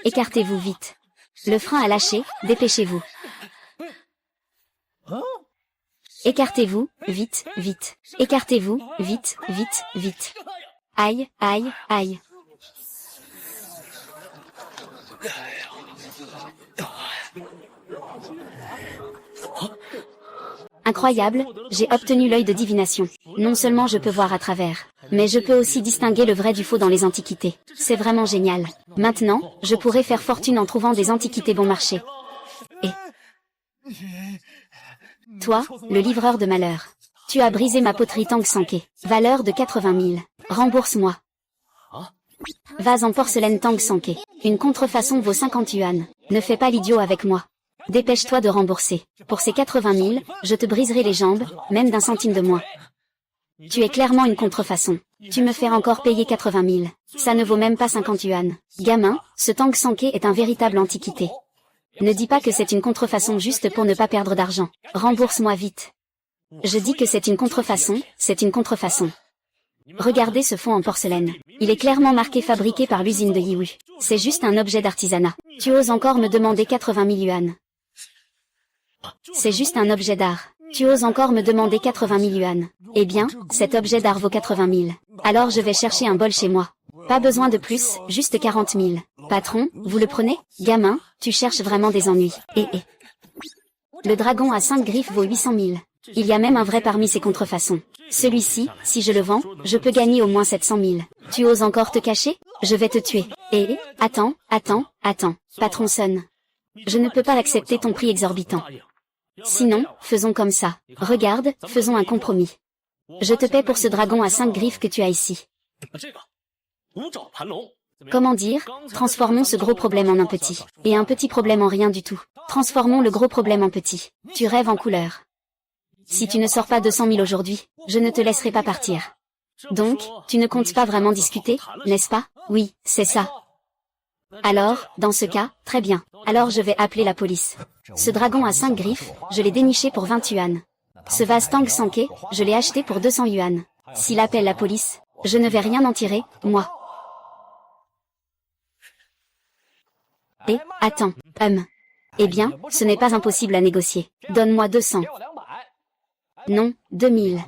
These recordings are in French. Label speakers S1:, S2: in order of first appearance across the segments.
S1: Écartez-vous vite. Le frein a lâché, dépêchez-vous. Écartez-vous, vite, vite. Écartez-vous, vite, vite, vite. Aïe, aïe, aïe. Incroyable, j'ai obtenu l'œil de divination. Non seulement je peux voir à travers, mais je peux aussi distinguer le vrai du faux dans les antiquités. C'est vraiment génial. Maintenant, je pourrai faire fortune en trouvant des antiquités bon marché. Et toi, le livreur de malheur. Tu as brisé ma poterie Tang Sanke. Valeur de 80 000. Rembourse-moi. Vase en porcelaine Tang Sanke. Une contrefaçon vaut 50 yuan. Ne fais pas l'idiot avec moi. Dépêche-toi de rembourser. Pour ces 80 000, je te briserai les jambes, même d'un centime de moins. Tu es clairement une contrefaçon. Tu me fais encore payer 80 000. Ça ne vaut même pas 50 yuan. Gamin, ce Tang Sanke est un véritable antiquité. Ne dis pas que c'est une contrefaçon juste pour ne pas perdre d'argent. Rembourse-moi vite. Je dis que c'est une contrefaçon, c'est une contrefaçon. Regardez ce fond en porcelaine. Il est clairement marqué fabriqué par l'usine de Yiwu. C'est juste un objet d'artisanat. Tu oses encore me demander 80 000 yuan. C'est juste un objet d'art. Tu oses encore me demander 80 000 yuan. Eh bien, cet objet d'art vaut 80 000. Alors je vais chercher un bol chez moi. Pas besoin de plus, juste 40 000. Patron, vous le prenez? Gamin, tu cherches vraiment des ennuis. Le dragon à 5 griffes vaut 800 000. Il y a même un vrai parmi ces contrefaçons. Celui-ci, si je le vends, je peux gagner au moins 700 000. Tu oses encore te cacher? Je vais te tuer. Attends. Patron sonne. Je ne peux pas accepter ton prix exorbitant. Sinon, faisons comme ça. Regarde, faisons un compromis. Je te paie pour ce dragon à 5 griffes que tu as ici. Comment dire? Transformons ce gros problème en un petit. Et un petit problème en rien du tout. Transformons le gros problème en petit. Tu rêves en couleur. Si tu ne sors pas 200 000 aujourd'hui, je ne te laisserai pas partir. Donc, tu ne comptes pas vraiment discuter, n'est-ce pas? Oui, c'est ça. Alors, dans ce cas, très bien. Alors je vais appeler la police. Ce dragon à 5 griffes, je l'ai déniché pour 20 yuan. Ce vase Tang Sanke, je l'ai acheté pour 200 yuan. S'il appelle la police, je ne vais rien en tirer, moi. Attends, Eh bien, ce n'est pas impossible à négocier. Donne-moi 200. Non, 2000.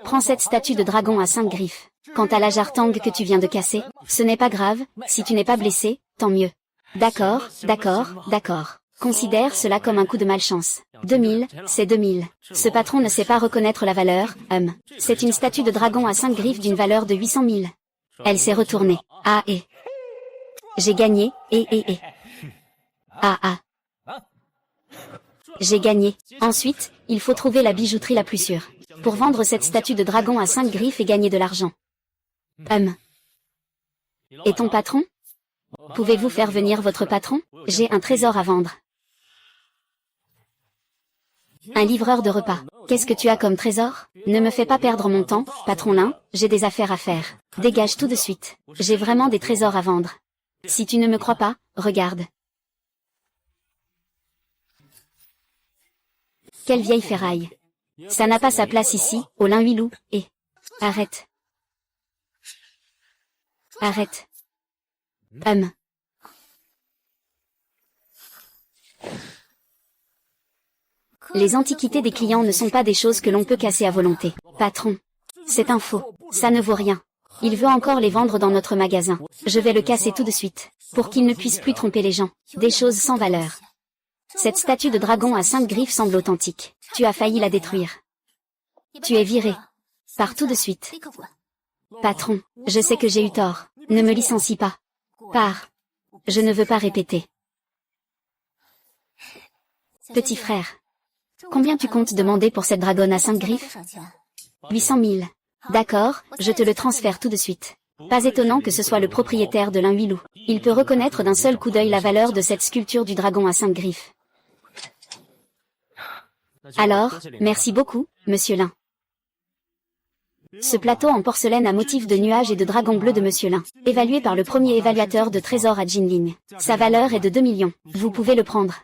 S1: Prends cette statue de dragon à 5 griffes. Quant à la jarre Tang que tu viens de casser, ce n'est pas grave, si tu n'es pas blessé, tant mieux. D'accord. Considère cela comme un coup de malchance. 2000, c'est 2000. Ce patron ne sait pas reconnaître la valeur, C'est une statue de dragon à 5 griffes d'une valeur de 800 000. Elle s'est retournée. J'ai gagné, J'ai gagné. Ensuite, il faut trouver la bijouterie la plus sûre. Pour vendre cette statue de dragon à 5 griffes et gagner de l'argent. Et ton patron? Pouvez-vous faire venir votre patron? J'ai un trésor à vendre. Un livreur de repas. Qu'est-ce que tu as comme trésor? Ne me fais pas perdre mon temps, patron Lin, j'ai des affaires à faire. Dégage tout de suite. J'ai vraiment des trésors à vendre. Si tu ne me crois pas, regarde. Quelle vieille ferraille. Ça n'a pas sa place ici, au Lin Huilou, Arrête. Les antiquités des clients ne sont pas des choses que l'on peut casser à volonté. Patron. C'est un faux. Ça ne vaut rien. Il veut encore les vendre dans notre magasin. Je vais le casser tout de suite, pour qu'il ne puisse plus tromper les gens. Des choses sans valeur. Cette statue de dragon à 5 griffes semble authentique. Tu as failli la détruire. Tu es viré. Pars tout de suite. Patron, je sais que j'ai eu tort. Ne me licencie pas. Pars. Je ne veux pas répéter. Petit frère. Combien tu comptes demander pour cette dragonne à 5 griffes? 800 000. D'accord, je te le transfère tout de suite. Pas étonnant que ce soit le propriétaire de Lin Huilou. Il peut reconnaître d'un seul coup d'œil la valeur de cette sculpture du dragon à 5 griffes. Alors, merci beaucoup, monsieur Lin. Ce plateau en porcelaine à motif de nuages et de dragon bleu de monsieur Lin, évalué par le premier évaluateur de trésors à Jinling. Sa valeur est de 2 millions. Vous pouvez le prendre.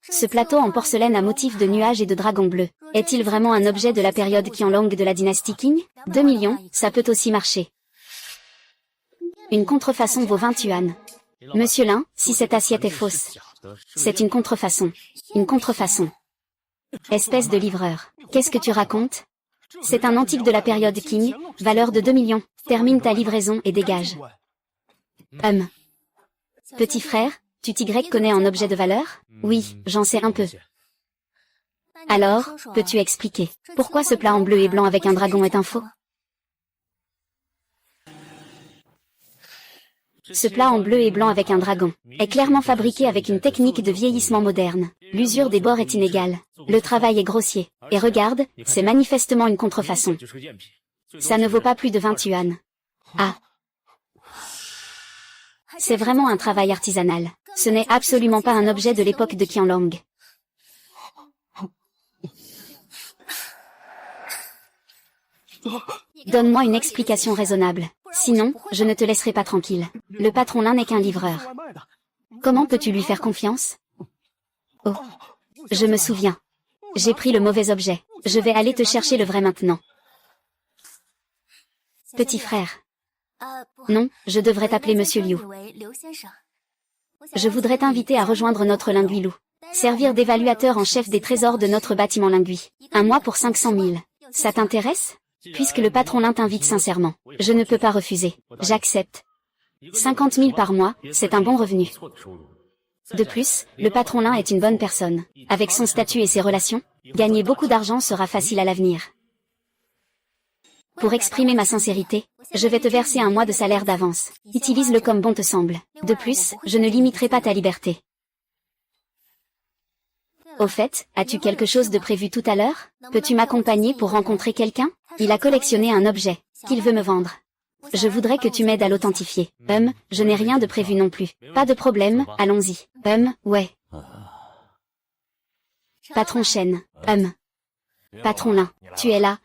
S1: Ce plateau en porcelaine à motif de nuages et de dragons bleus, est-il vraiment un objet de la période Qianlong de la dynastie Qing? 2 millions, ça peut aussi marcher. Une contrefaçon vaut 20 yuan. Monsieur Lin, si cette assiette est fausse. C'est une contrefaçon. Une contrefaçon. Espèce de livreur. Qu'est-ce que tu racontes? C'est un antique de la période Qing, valeur de 2 millions. Termine ta livraison et dégage. Petit frère, tu Y connais un objet de valeur? Oui, j'en sais un peu. Alors, peux-tu expliquer pourquoi ce plat en bleu et blanc avec un dragon est un faux? Ce plat en bleu et blanc avec un dragon est clairement fabriqué avec une technique de vieillissement moderne. L'usure des bords est inégale. Le travail est grossier. Et regarde, c'est manifestement une contrefaçon. Ça ne vaut pas plus de 20 yuan. Ah. C'est vraiment un travail artisanal. Ce n'est absolument pas un objet de l'époque de Qianlong. Donne-moi une explication raisonnable. Sinon, je ne te laisserai pas tranquille. Le patron Lin n'est qu'un livreur. Comment peux-tu lui faire confiance? Oh. Je me souviens. J'ai pris le mauvais objet. Je vais aller te chercher le vrai maintenant. Petit frère. Non, je devrais t'appeler Monsieur Liu. Je voudrais t'inviter à rejoindre notre linguilou. Servir d'évaluateur en chef des trésors de notre bâtiment lingui. Un mois pour 500 000. Ça t'intéresse? Puisque le patron Lin t'invite sincèrement, je ne peux pas refuser. J'accepte. 50 000 par mois, c'est un bon revenu. De plus, le patron Lin est une bonne personne. Avec son statut et ses relations, gagner beaucoup d'argent sera facile à l'avenir. Pour exprimer ma sincérité, je vais te verser un mois de salaire d'avance. Utilise-le comme bon te semble. De plus, je ne limiterai pas ta liberté. Au fait, as-tu quelque chose de prévu tout à l'heure? Peux-tu m'accompagner pour rencontrer quelqu'un? Il a collectionné un objet qu'il veut me vendre. Je voudrais que tu m'aides à l'authentifier. Je n'ai rien de prévu non plus. Pas de problème, allons-y. Ouais. Patron Shen. Patron Lin, tu es là,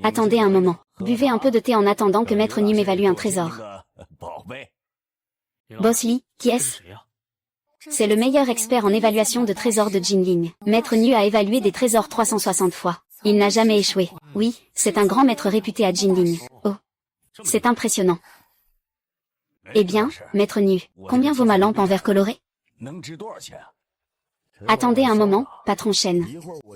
S1: Attendez un moment. Buvez un peu de thé en attendant que Maître Nu m'évalue un trésor. Boss Li, qui est-ce? C'est le meilleur expert en évaluation de trésors de Jinling. Maître Nu a évalué des trésors 360 fois. Il n'a jamais échoué. Oui, c'est un grand maître réputé à Jinling. Oh. C'est impressionnant. Eh bien, Maître Nu, combien vaut ma lampe en verre coloré? Attendez un moment, patron Shen.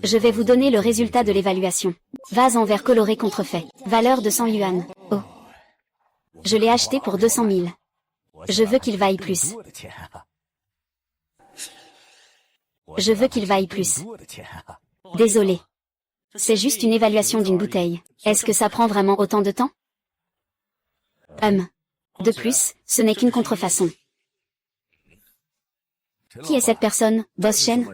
S1: Je vais vous donner le résultat de l'évaluation. Vase en verre coloré contrefait. Valeur de 100 yuan. Oh. Je l'ai acheté pour 200 000. Je veux qu'il vaille plus. Je veux qu'il vaille plus. Désolé. C'est juste une évaluation d'une bouteille. Est-ce que ça prend vraiment autant de temps? De plus, ce n'est qu'une contrefaçon. Qui est cette personne, Boss Shen?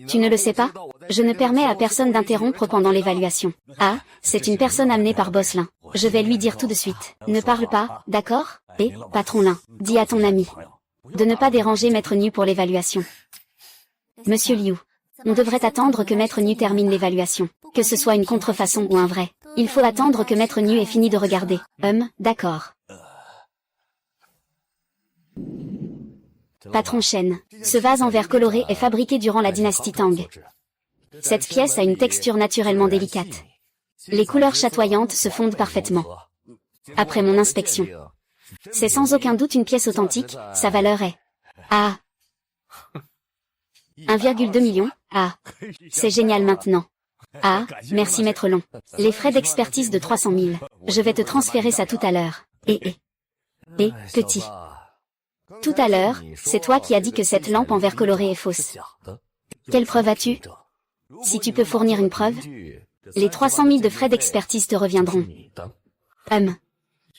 S1: Tu ne le sais pas? Je ne permets à personne d'interrompre pendant l'évaluation. Ah, c'est une personne amenée par Boss Lin. Je vais lui dire tout de suite. Ne parle pas, d'accord? Et, patron Lin, dis à ton ami de ne pas déranger Maître Nu pour l'évaluation. Monsieur Liu, on devrait attendre que Maître Nu termine l'évaluation. Que ce soit une contrefaçon ou un vrai. Il faut attendre que Maître Nu ait fini de regarder. D'accord. Patron Shen, ce vase en verre coloré est fabriqué durant la dynastie Tang. Cette pièce a une texture naturellement délicate. Les couleurs chatoyantes se fondent parfaitement. Après mon inspection, c'est sans aucun doute une pièce authentique, sa valeur est... Ah. 1,2 million. Ah. C'est génial maintenant. Ah, merci Maître Long. Les frais d'expertise de 300 000. Je vais te transférer ça tout à l'heure. Et, petit. Tout à l'heure, c'est toi qui as dit que cette lampe en verre coloré est fausse. Quelle preuve as-tu? Si tu peux fournir une preuve, les 300 000 de frais d'expertise te reviendront.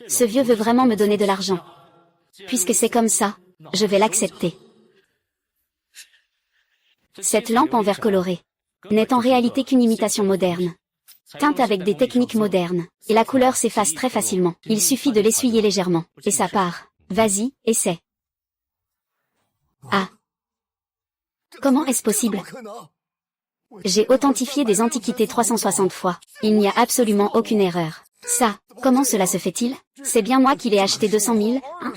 S1: Ce vieux veut vraiment me donner de l'argent. Puisque c'est comme ça, je vais l'accepter. Cette lampe en verre coloré n'est en réalité qu'une imitation moderne. Teinte avec des techniques modernes, et la couleur s'efface très facilement. Il suffit de l'essuyer légèrement, et ça part. Vas-y, essaie. Ah. Comment est-ce possible? J'ai authentifié des antiquités 360 fois. Il n'y a absolument aucune erreur. Ça, comment cela se fait-il? C'est bien moi qui l'ai acheté 200 000, hein?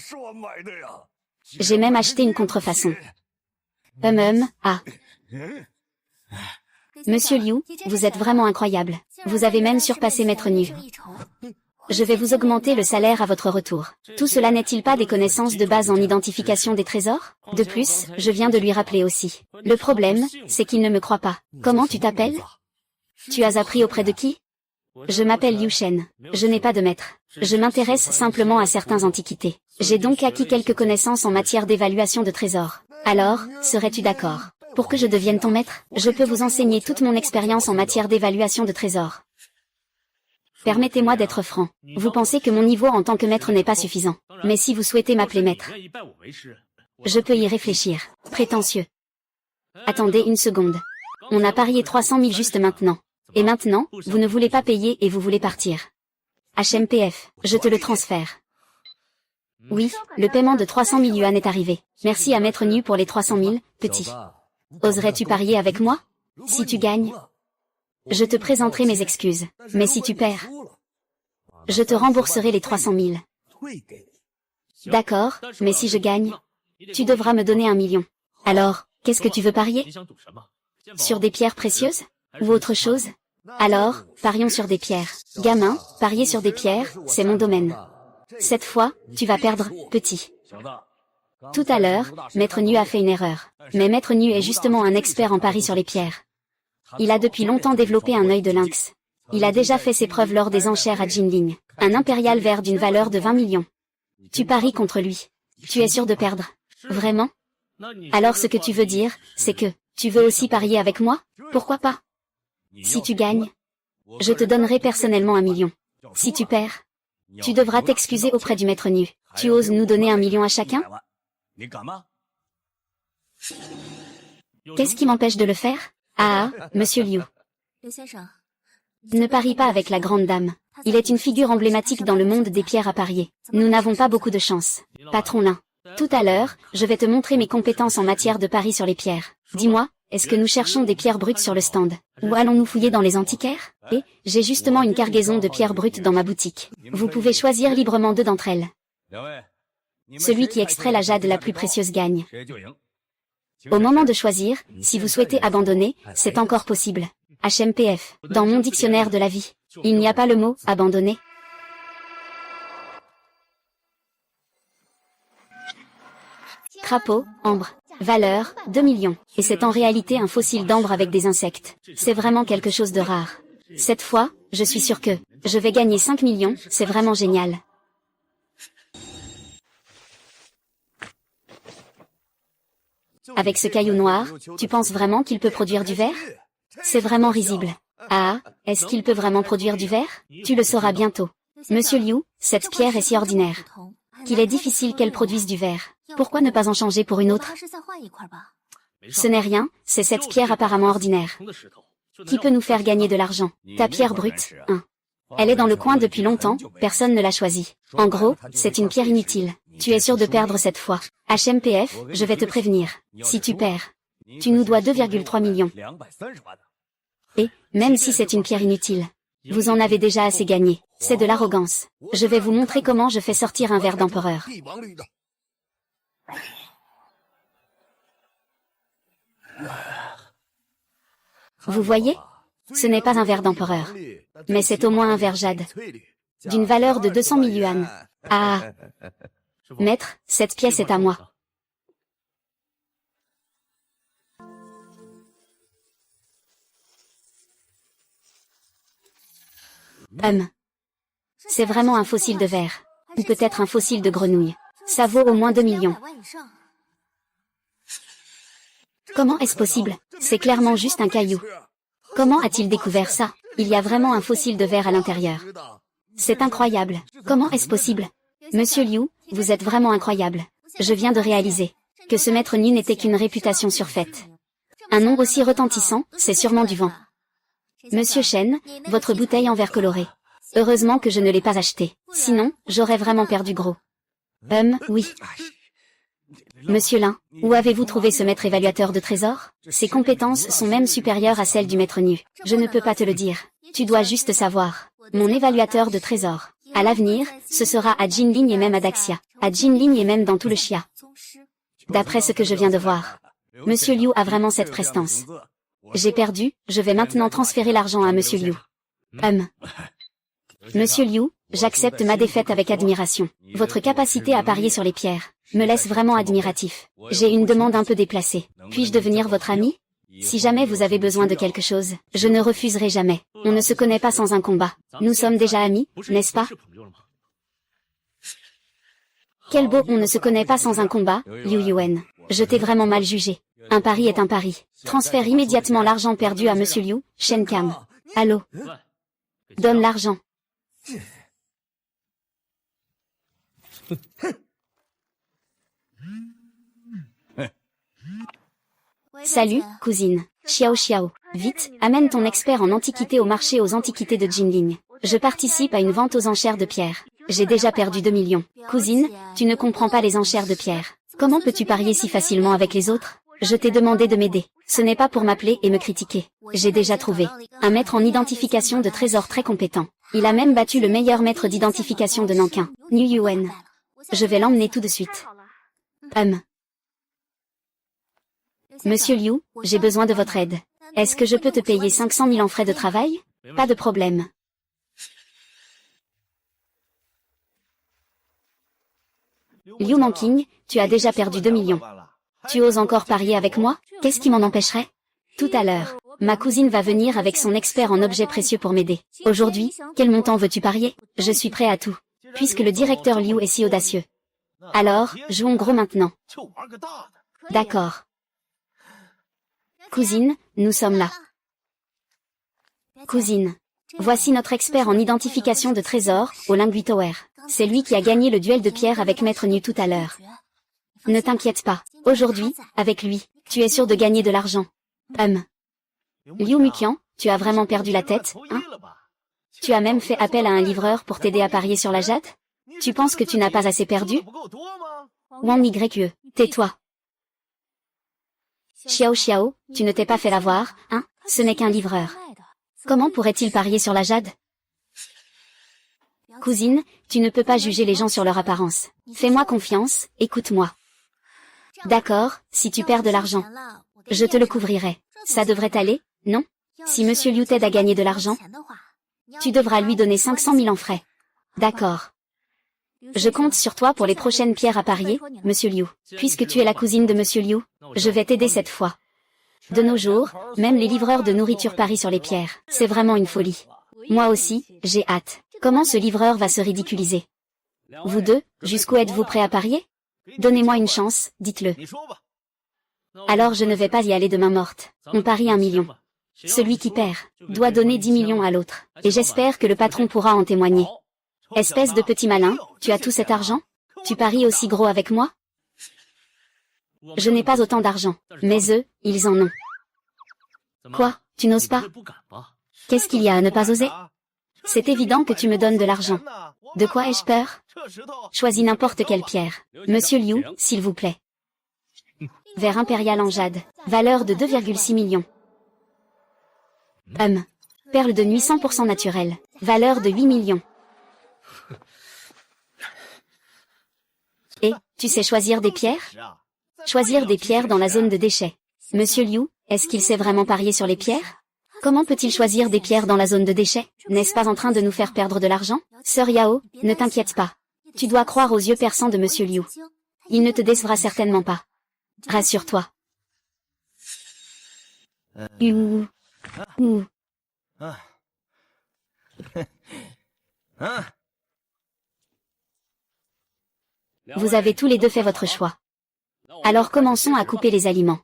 S1: J'ai même acheté une contrefaçon. Ah. Monsieur Liu, vous êtes vraiment incroyable. Vous avez même surpassé Maître Nu. Je vais vous augmenter le salaire à votre retour. Tout cela n'est-il pas des connaissances de base en identification des trésors? De plus, je viens de lui rappeler aussi. Le problème, c'est qu'il ne me croit pas. Comment tu t'appelles? Tu as appris auprès de qui? Je m'appelle Liu Shen. Je n'ai pas de maître. Je m'intéresse simplement à certaines antiquités. J'ai donc acquis quelques connaissances en matière d'évaluation de trésors. Alors, serais-tu d'accord? Pour que je devienne ton maître, je peux vous enseigner toute mon expérience en matière d'évaluation de trésors. Permettez-moi d'être franc. Vous pensez que mon niveau en tant que maître n'est pas suffisant. Mais si vous souhaitez m'appeler maître, je peux y réfléchir. Prétentieux. Attendez une seconde. On a parié 300 000 juste maintenant. Et maintenant, vous ne voulez pas payer et vous voulez partir. HMPF, je te le transfère. Oui, le paiement de 300 000 yuan est arrivé. Merci à Maître Nu pour les 300 000, petit. Oserais-tu parier avec moi? Si tu gagnes, je te présenterai mes excuses. Mais si tu perds, je te rembourserai les 300 000. D'accord, mais si je gagne, tu devras me donner 1 million. Alors, qu'est-ce que tu veux parier? Sur des pierres précieuses? Ou autre chose? Alors, parions sur des pierres. Gamin, parier sur des pierres, c'est mon domaine. Cette fois, tu vas perdre, petit. Tout à l'heure, Maître Nu a fait une erreur. Mais Maître Nu est justement un expert en paris sur les pierres. Il a depuis longtemps développé un œil de lynx. Il a déjà fait ses preuves lors des enchères à Jinling. Un impérial vert d'une valeur de 20 millions. Tu paries contre lui. Tu es sûr de perdre. Vraiment? Alors ce que tu veux dire, c'est que, tu veux aussi parier avec moi? Pourquoi pas? Si tu gagnes, je te donnerai personnellement 1 million. Si tu perds, tu devras t'excuser auprès du Maître Nu. Tu oses nous donner 1 million à chacun? Qu'est-ce qui m'empêche de le faire? Ah, Monsieur Liu. Ne parie pas avec la grande dame. Il est une figure emblématique dans le monde des pierres à parier. Nous n'avons pas beaucoup de chance. Patron nain. Tout à l'heure, je vais te montrer mes compétences en matière de paris sur les pierres. Dis-moi, est-ce que nous cherchons des pierres brutes sur le stand? Ou allons-nous fouiller dans les antiquaires? Et, j'ai justement une cargaison de pierres brutes dans ma boutique. Vous pouvez choisir librement 2 d'entre elles. Celui qui extrait la jade la plus précieuse gagne. Au moment de choisir, si vous souhaitez abandonner, c'est encore possible. HMPF, dans mon dictionnaire de la vie, il n'y a pas le mot « abandonner ». Crapaud, ambre. Valeur, 2 millions. Et c'est en réalité un fossile d'ambre avec des insectes. C'est vraiment quelque chose de rare. Cette fois, je suis sûr que je vais gagner 5 millions, c'est vraiment génial. Avec ce caillou noir, tu penses vraiment qu'il peut produire du verre? C'est vraiment risible. Ah, est-ce qu'il peut vraiment produire du verre? Tu le sauras bientôt. Monsieur Liu, cette pierre est si ordinaire qu'il est difficile qu'elle produise du verre. Pourquoi ne pas en changer pour une autre? Ce n'est rien, c'est cette pierre apparemment ordinaire qui peut nous faire gagner de l'argent. Ta pierre brute, hein. Elle est dans le coin depuis longtemps, personne ne l'a choisie. En gros, c'est une pierre inutile. Tu es sûr de perdre cette fois. HMPF, je vais te prévenir. Si tu perds, tu nous dois 2,3 millions. Et, même si c'est une pierre inutile, vous en avez déjà assez gagné. C'est de l'arrogance. Je vais vous montrer comment je fais sortir un verre d'empereur. Vous voyez? Ce n'est pas un verre d'empereur. Mais c'est au moins un verre jade. D'une valeur de 200 000 yuan. Ah! Maître, cette pièce est à moi. C'est vraiment un fossile de verre. Ou peut-être un fossile de grenouille. Ça vaut au moins 2 millions. Comment est-ce possible? C'est clairement juste un caillou. Comment a-t-il découvert ça? Il y a vraiment un fossile de verre à l'intérieur. C'est incroyable. Comment est-ce possible? Monsieur Liu, vous êtes vraiment incroyable. Je viens de réaliser que ce Maître Nu n'était qu'une réputation surfaite. Un nom aussi retentissant, c'est sûrement du vent. Monsieur Shen, votre bouteille en verre coloré. Heureusement que je ne l'ai pas achetée. Sinon, j'aurais vraiment perdu gros. Oui. Monsieur Lin, où avez-vous trouvé ce maître évaluateur de trésors? Ses compétences sont même supérieures à celles du Maître Nu. Je ne peux pas te le dire. Tu dois juste savoir. Mon évaluateur de trésors. À l'avenir, ce sera à Jinling et même à Daxia. À Jinling et même dans tout le Xia. D'après ce que je viens de voir. Monsieur Liu a vraiment cette prestance. J'ai perdu, je vais maintenant transférer l'argent à Monsieur Liu. Monsieur Liu, j'accepte ma défaite avec admiration. Votre capacité à parier sur les pierres me laisse vraiment admiratif. J'ai une demande un peu déplacée. Puis-je devenir votre ami? Si jamais vous avez besoin de quelque chose, je ne refuserai jamais. On ne se connaît pas sans un combat. Nous sommes déjà amis, n'est-ce pas? Quel beau on ne se connaît pas sans un combat, Liu Yuan. Je t'ai vraiment mal jugé. Un pari est un pari. Transfère immédiatement l'argent perdu à Monsieur Liu, Shen Cam. Allô? Donne l'argent. Salut, cousine. Xiao Xiao. Vite, amène ton expert en antiquité au marché aux antiquités de Jinling. Je participe à une vente aux enchères de pierre. J'ai déjà perdu 2 millions. Cousine, tu ne comprends pas les enchères de pierre. Comment peux-tu parier si facilement avec les autres? Je t'ai demandé de m'aider. Ce n'est pas pour m'appeler et me critiquer. J'ai déjà trouvé un maître en identification de trésors très compétent. Il a même battu le meilleur maître d'identification de Nankin, Niu Yuan. Je vais l'emmener tout de suite. Monsieur Liu, j'ai besoin de votre aide. Est-ce que je peux te payer 500 000 en frais de travail? Pas de problème. Liu Nanking, tu as déjà perdu 2 millions. Tu oses encore parier avec moi? Qu'est-ce qui m'en empêcherait? Tout à l'heure, ma cousine va venir avec son expert en objets précieux pour m'aider. Aujourd'hui, quel montant veux-tu parier? Je suis prêt à tout. Puisque le directeur Liu est si audacieux. Alors, jouons gros maintenant. D'accord. Cousine, nous sommes là. Cousine. Voici notre expert en identification de trésors, au Lingui Tower. C'est lui qui a gagné le duel de pierre avec Maître Niu tout à l'heure. Ne t'inquiète pas. Aujourd'hui, avec lui, tu es sûr de gagner de l'argent. Liu Muqian, tu as vraiment perdu la tête, hein? Tu as même fait appel à un livreur pour t'aider à parier sur la jade? Tu penses que tu n'as pas assez perdu? Wang Yue, tais-toi. Xiao Xiao, tu ne t'es pas fait l'avoir, hein? Ce n'est qu'un livreur. Comment pourrait-il parier sur la jade? Cousine, tu ne peux pas juger les gens sur leur apparence. Fais-moi confiance, écoute-moi. D'accord, si tu perds de l'argent. Je te le couvrirai. Ça devrait aller, non? Si Monsieur Liu t'aide à gagner de l'argent, tu devras lui donner 500 000 en frais. D'accord. Je compte sur toi pour les prochaines pierres à parier, Monsieur Liu. Puisque tu es la cousine de Monsieur Liu, je vais t'aider cette fois. De nos jours, même les livreurs de nourriture parient sur les pierres. C'est vraiment une folie. Moi aussi, j'ai hâte. Comment ce livreur va se ridiculiser? Vous deux, jusqu'où êtes-vous prêts à parier? Donnez-moi une chance, dites-le. Alors je ne vais pas y aller de main morte. On parie 1 million. Celui qui perd doit donner 10 millions à l'autre. Et j'espère que le patron pourra en témoigner. Espèce de petit malin, tu as tout cet argent? Tu paries aussi gros avec moi? Je n'ai pas autant d'argent, mais eux, ils en ont. Quoi, tu n'oses pas? Qu'est-ce qu'il y a à ne pas oser? C'est évident que tu me donnes de l'argent. De quoi ai-je peur? Choisis n'importe quelle pierre. Monsieur Liu, s'il vous plaît. Verre impérial en jade, valeur de 2,6 millions. Perle de nuit 100% naturelle, valeur de 8 millions. Et, tu sais choisir des pierres? Choisir des pierres dans la zone de déchets. Monsieur Liu, est-ce qu'il sait vraiment parier sur les pierres? Comment peut-il choisir des pierres dans la zone de déchets? N'est-ce pas en train de nous faire perdre de l'argent? Sœur Yao, ne t'inquiète pas. Tu dois croire aux yeux perçants de Monsieur Liu. Il ne te décevra certainement pas. Rassure-toi. Vous avez tous les deux fait votre choix. Alors commençons à couper les aliments.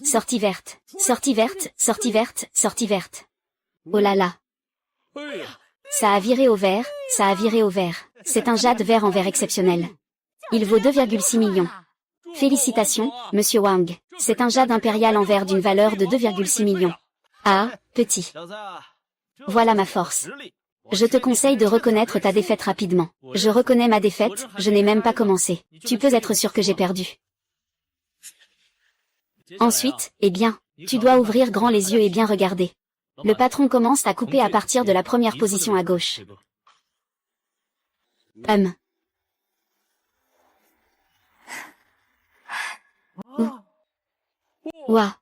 S1: Sortie verte, sortie verte, sortie verte, sortie verte. Oh là là. Ça a viré au vert, ça a viré au vert. C'est un jade vert en vert exceptionnel. Il vaut 2,6 millions. Félicitations, Monsieur Wang. C'est un jade impérial en verre d'une valeur de 2,6 millions. Ah, petit. Voilà ma force. Je te conseille de reconnaître ta défaite rapidement. Je reconnais ma défaite, je n'ai même pas commencé. Tu peux être sûr que j'ai perdu. Ensuite, eh bien, tu dois ouvrir grand les yeux et bien regarder. Le patron commence à couper à partir de la première position à gauche. Ouah.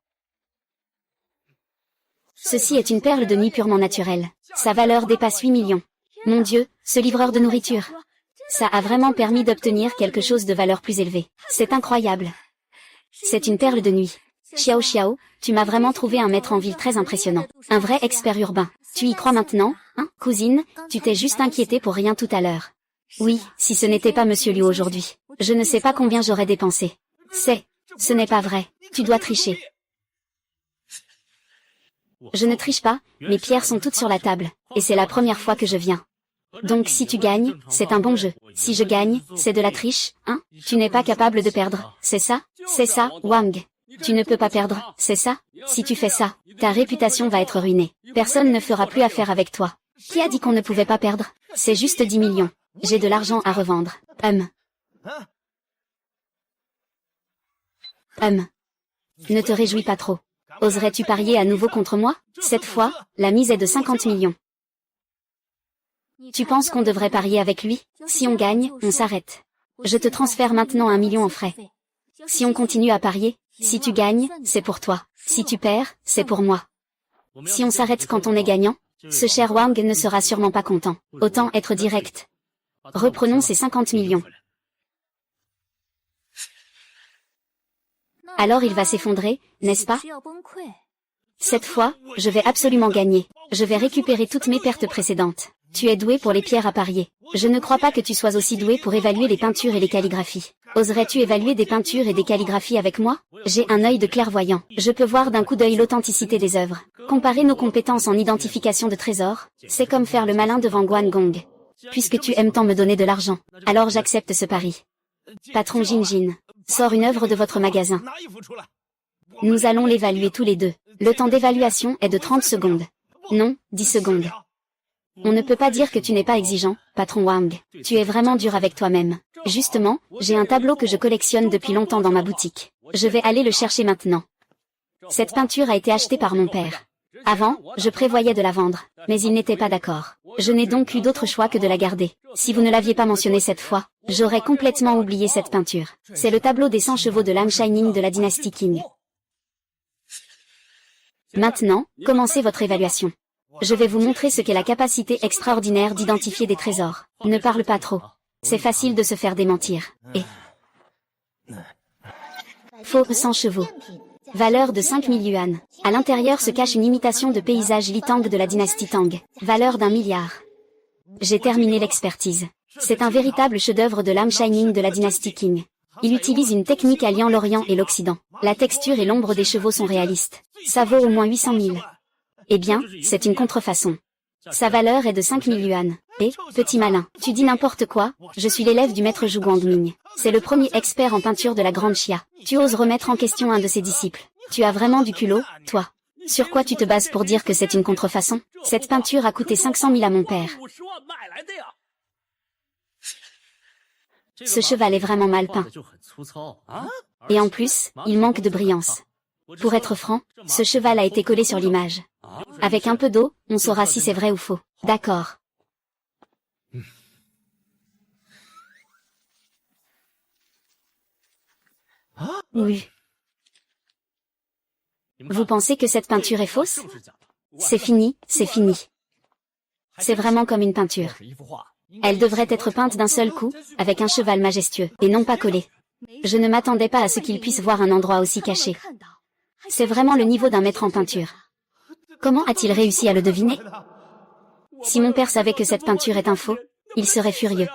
S1: Ceci est une perle de nuit purement naturelle. Sa valeur dépasse 8 millions. Mon Dieu, ce livreur de nourriture. Ça a vraiment permis d'obtenir quelque chose de valeur plus élevée. C'est incroyable. C'est une perle de nuit. Xiao Xiao, tu m'as vraiment trouvé un maître en ville très impressionnant. Un vrai expert urbain. Tu y crois maintenant, hein, cousine? Tu t'es juste inquiétée pour rien tout à l'heure. Oui, si ce n'était pas Monsieur Liu aujourd'hui. Je ne sais pas combien j'aurais dépensé. Ce n'est pas vrai. Tu dois tricher. Je ne triche pas, mes pierres sont toutes sur la table, et c'est la première fois que je viens. Donc si tu gagnes, c'est un bon jeu. Si je gagne, c'est de la triche, hein? Tu n'es pas capable de perdre, c'est ça? C'est ça, Wang. Tu ne peux pas perdre, c'est ça? Si tu fais ça, ta réputation va être ruinée. Personne ne fera plus affaire avec toi. Qui a dit qu'on ne pouvait pas perdre? C'est juste 10 millions. J'ai de l'argent à revendre. Ne te réjouis pas trop. Oserais-tu parier à nouveau contre moi? Cette fois, la mise est de 50 millions. Tu penses qu'on devrait parier avec lui? Si on gagne, on s'arrête. Je te transfère maintenant 1 million en frais. Si on continue à parier, si tu gagnes, c'est pour toi. Si tu perds, c'est pour moi. Si on s'arrête quand on est gagnant, ce cher Wang ne sera sûrement pas content. Autant être direct. Reprenons ces 50 millions. Alors il va s'effondrer, n'est-ce pas? Cette fois, je vais absolument gagner. Je vais récupérer toutes mes pertes précédentes. Tu es doué pour les pierres à parier. Je ne crois pas que tu sois aussi doué pour évaluer les peintures et les calligraphies. Oserais-tu évaluer des peintures et des calligraphies avec moi? J'ai un œil de clairvoyant. Je peux voir d'un coup d'œil l'authenticité des œuvres. Comparer nos compétences en identification de trésors, c'est comme faire le malin devant Guan Gong. Puisque tu aimes tant me donner de l'argent, alors j'accepte ce pari. Patron Jinjin, sors une œuvre de votre magasin. Nous allons l'évaluer tous les deux. Le temps d'évaluation est de 30 secondes. Non, 10 secondes. On ne peut pas dire que tu n'es pas exigeant, patron Wang. Tu es vraiment dur avec toi-même. Justement, j'ai un tableau que je collectionne depuis longtemps dans ma boutique. Je vais aller le chercher maintenant. Cette peinture a été achetée par mon père. Avant, je prévoyais de la vendre, mais il n'était pas d'accord. Je n'ai donc eu d'autre choix que de la garder. Si vous ne l'aviez pas mentionné cette fois, j'aurais complètement oublié cette peinture. C'est le tableau des 100 chevaux de l'âme Shining de la dynastie Qing. Maintenant, commencez votre évaluation. Je vais vous montrer ce qu'est la capacité extraordinaire d'identifier des trésors. Ne parle pas trop. C'est facile de se faire démentir. Et faux 100 chevaux. Valeur de 5000 yuan. À l'intérieur se cache une imitation de paysage Litang de la dynastie Tang. Valeur d'1 milliard. J'ai terminé l'expertise. C'est un véritable chef-d'œuvre de l'âme Shining de la dynastie Qing. Il utilise une technique alliant l'Orient et l'Occident. La texture et l'ombre des chevaux sont réalistes. Ça vaut au moins 800 000. Eh bien, c'est une contrefaçon. Sa valeur est de 5000 yuan. Et, petit malin, tu dis n'importe quoi, je suis l'élève du maître Zhu Guangming. C'est le premier expert en peinture de la grande Xia. Tu oses remettre en question un de ses disciples. Tu as vraiment du culot, toi. Sur quoi tu te bases pour dire que c'est une contrefaçon? Cette peinture a coûté 500 000 à mon père. Ce cheval est vraiment mal peint. Et en plus, il manque de brillance. Pour être franc, ce cheval a été collé sur l'image. Avec un peu d'eau, on saura si c'est vrai ou faux. D'accord. Oui. Vous pensez que cette peinture est fausse? C'est fini, c'est fini. C'est vraiment comme une peinture. Elle devrait être peinte d'un seul coup, avec un cheval majestueux, et non pas collée. Je ne m'attendais pas à ce qu'il puisse voir un endroit aussi caché. C'est vraiment le niveau d'un maître en peinture. Comment a-t-il réussi à le deviner? Si mon père savait que cette peinture est un faux, il serait furieux.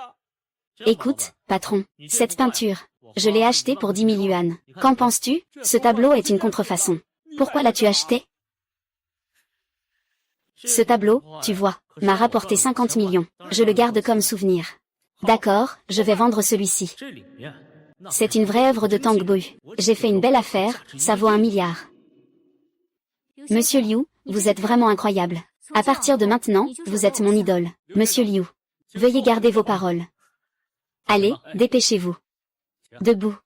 S1: Écoute, patron, cette peinture, je l'ai achetée pour 10 000 yuan. Qu'en penses-tu? Ce tableau est une contrefaçon. Pourquoi l'as-tu acheté? Ce tableau, tu vois, m'a rapporté 50 millions. Je le garde comme souvenir. D'accord, je vais vendre celui-ci. C'est une vraie œuvre de Tang Bui. J'ai fait une belle affaire, ça vaut 1 milliard. Monsieur Liu, vous êtes vraiment incroyable. À partir de maintenant, vous êtes mon idole. Monsieur Liu, veuillez garder vos paroles. Allez, dépêchez-vous. Debout.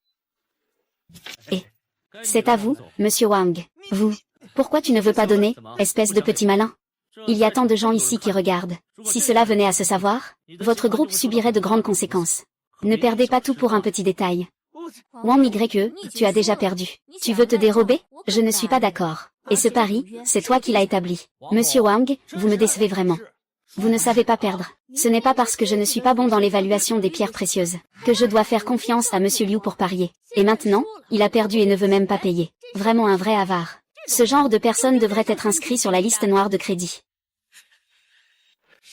S1: Et c'est à vous, monsieur Wang. Vous, pourquoi tu ne veux pas donner, espèce de petit malin? Il y a tant de gens ici qui regardent. Si cela venait à se savoir, votre groupe subirait de grandes conséquences. Ne perdez pas tout pour un petit détail. Wang YE, tu as déjà perdu. Tu veux te dérober? Je ne suis pas d'accord. Et ce pari, c'est toi qui l'as établi. Monsieur Wang, vous me décevez vraiment. Vous ne savez pas perdre. Ce n'est pas parce que je ne suis pas bon dans l'évaluation des pierres précieuses que je dois faire confiance à Monsieur Liu pour parier. Et maintenant, il a perdu et ne veut même pas payer. Vraiment un vrai avare. Ce genre de personne devrait être inscrit sur la liste noire de crédit.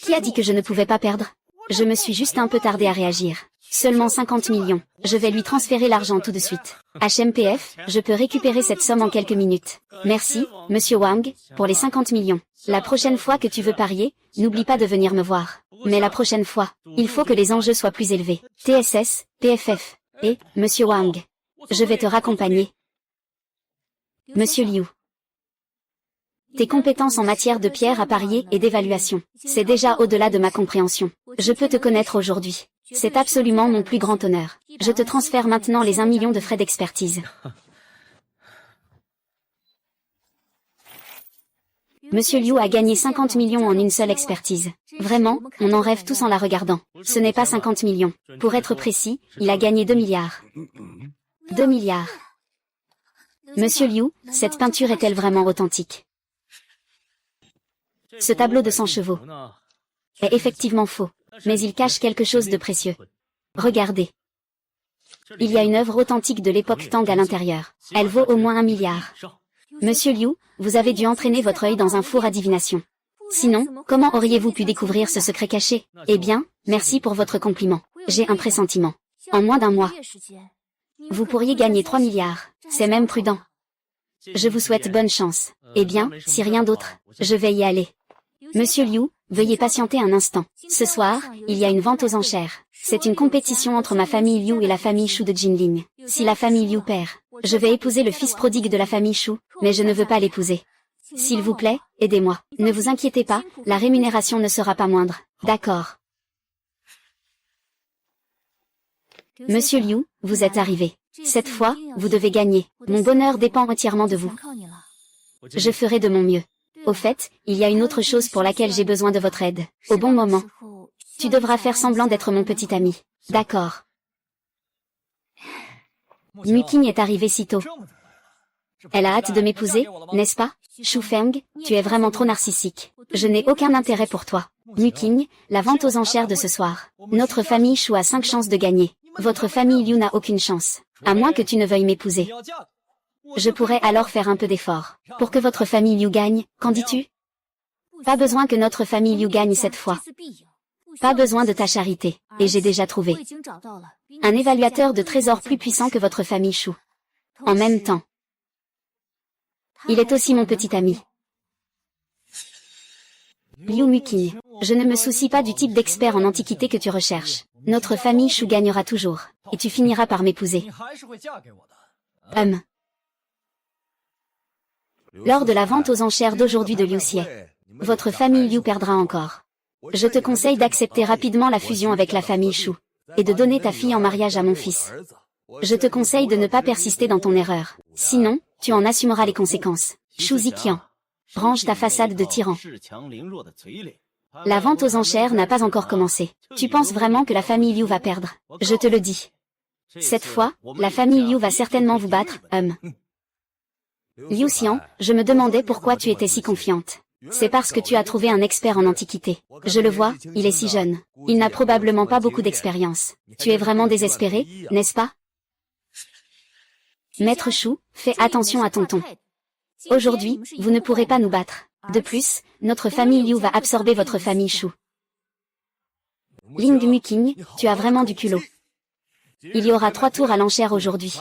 S1: Qui a dit que je ne pouvais pas perdre? Je me suis juste un peu tardé à réagir. Seulement 50 millions. Je vais lui transférer l'argent tout de suite. HMPF, je peux récupérer cette somme en quelques minutes. Merci, Monsieur Wang, pour les 50 millions. La prochaine fois que tu veux parier, n'oublie pas de venir me voir. Mais la prochaine fois, il faut que les enjeux soient plus élevés. TSS, PFF. Et, Monsieur Wang. Je vais te raccompagner. Monsieur Liu. Tes compétences en matière de pierre à parier et d'évaluation, c'est déjà au-delà de ma compréhension. Je peux te connaître aujourd'hui. C'est absolument mon plus grand honneur. Je te transfère maintenant les 1 million de frais d'expertise. Monsieur Liu a gagné 50 millions en une seule expertise. Vraiment, on en rêve tous en la regardant. Ce n'est pas 50 millions. Pour être précis, il a gagné 2 milliards. 2 milliards. Monsieur Liu, cette peinture est-elle vraiment authentique? Ce tableau de 100 chevaux est effectivement faux, mais il cache quelque chose de précieux. Regardez. Il y a une œuvre authentique de l'époque Tang à l'intérieur. Elle vaut au moins 1 milliard. Monsieur Liu, vous avez dû entraîner votre œil dans un four à divination. Sinon, comment auriez-vous pu découvrir ce secret caché? Eh bien, merci pour votre compliment. J'ai un pressentiment. En moins d'un mois, vous pourriez gagner 3 milliards. C'est même prudent. Je vous souhaite bonne chance. Eh bien, si rien d'autre, je vais y aller. Monsieur Liu, veuillez patienter un instant. Ce soir, il y a une vente aux enchères. C'est une compétition entre ma famille Liu et la famille Shu de Jinling. Si la famille Liu perd, je vais épouser le fils prodigue de la famille Shu, mais je ne veux pas l'épouser. S'il vous plaît, aidez-moi. Ne vous inquiétez pas, la rémunération ne sera pas moindre. D'accord. Monsieur Liu, vous êtes arrivé. Cette fois, vous devez gagner. Mon bonheur dépend entièrement de vous. Je ferai de mon mieux. Au fait, il y a une autre chose pour laquelle j'ai besoin de votre aide. Au bon moment. Tu devras faire semblant d'être mon petit ami. D'accord. Muking est arrivée si tôt. Elle a hâte de m'épouser, n'est-ce pas? Shu Feng, tu es vraiment trop narcissique. Je n'ai aucun intérêt pour toi. Muking, la vente aux enchères de ce soir. Notre famille Shu a 5 chances de gagner. Votre famille Liu n'a aucune chance. À moins que tu ne veuilles m'épouser. Je pourrais alors faire un peu d'effort. Pour que votre famille Liu gagne, qu'en dis-tu? Pas besoin que notre famille Liu gagne cette fois. Pas besoin de ta charité, et j'ai déjà trouvé un évaluateur de trésors plus puissant que votre famille Shu. En même temps, il est aussi mon petit ami. Liu Muking, je ne me soucie pas du type d'expert en antiquité que tu recherches. Notre famille Shu gagnera toujours, et tu finiras par m'épouser. Lors de la vente aux enchères d'aujourd'hui de Liu Xie, votre famille Liu perdra encore. Je te conseille d'accepter rapidement la fusion avec la famille Shu, et de donner ta fille en mariage à mon fils. Je te conseille de ne pas persister dans ton erreur, sinon, tu en assumeras les conséquences. Shu Ziqian, range ta façade de tyran. La vente aux enchères n'a pas encore commencé. Tu penses vraiment que la famille Liu va perdre? Je te le dis. Cette fois, la famille Liu va certainement vous battre, Liu Xian, je me demandais pourquoi tu étais si confiante. C'est parce que tu as trouvé un expert en antiquité. Je le vois, il est si jeune. Il n'a probablement pas beaucoup d'expérience. Tu es vraiment désespéré, n'est-ce pas? Maître Shu, fais attention à ton ton. Aujourd'hui, vous ne pourrez pas nous battre. De plus, notre famille Liu va absorber votre famille Shu. Ling Muking, tu as vraiment du culot. Il y aura 3 tours à l'enchère aujourd'hui.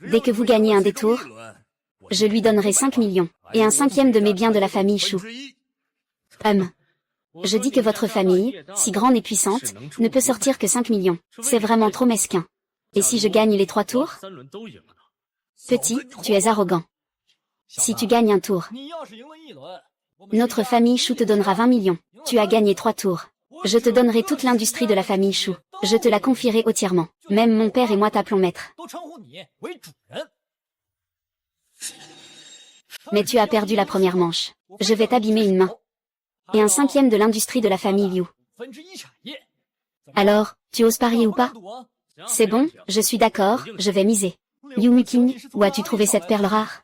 S1: Dès que vous gagnez un des tours, je lui donnerai 5 millions, et un 5e de mes biens de la famille Shu. Je dis que votre famille, si grande et puissante, ne peut sortir que 5 millions. C'est vraiment trop mesquin. Et si je gagne les 3 tours? Petit, tu es arrogant. Si tu gagnes un tour, notre famille Shu te donnera 20 millions. Tu as gagné 3 tours. Je te donnerai toute l'industrie de la famille Shu. Je te la confierai entièrement. Même mon père et moi t'appelons maître. Mais tu as perdu la première manche. Je vais t'abîmer une main. Et un 5e de l'industrie de la famille Liu. Alors, tu oses parier ou pas? C'est bon, je suis d'accord, je vais miser. Liu Muking, où as-tu trouvé cette perle rare?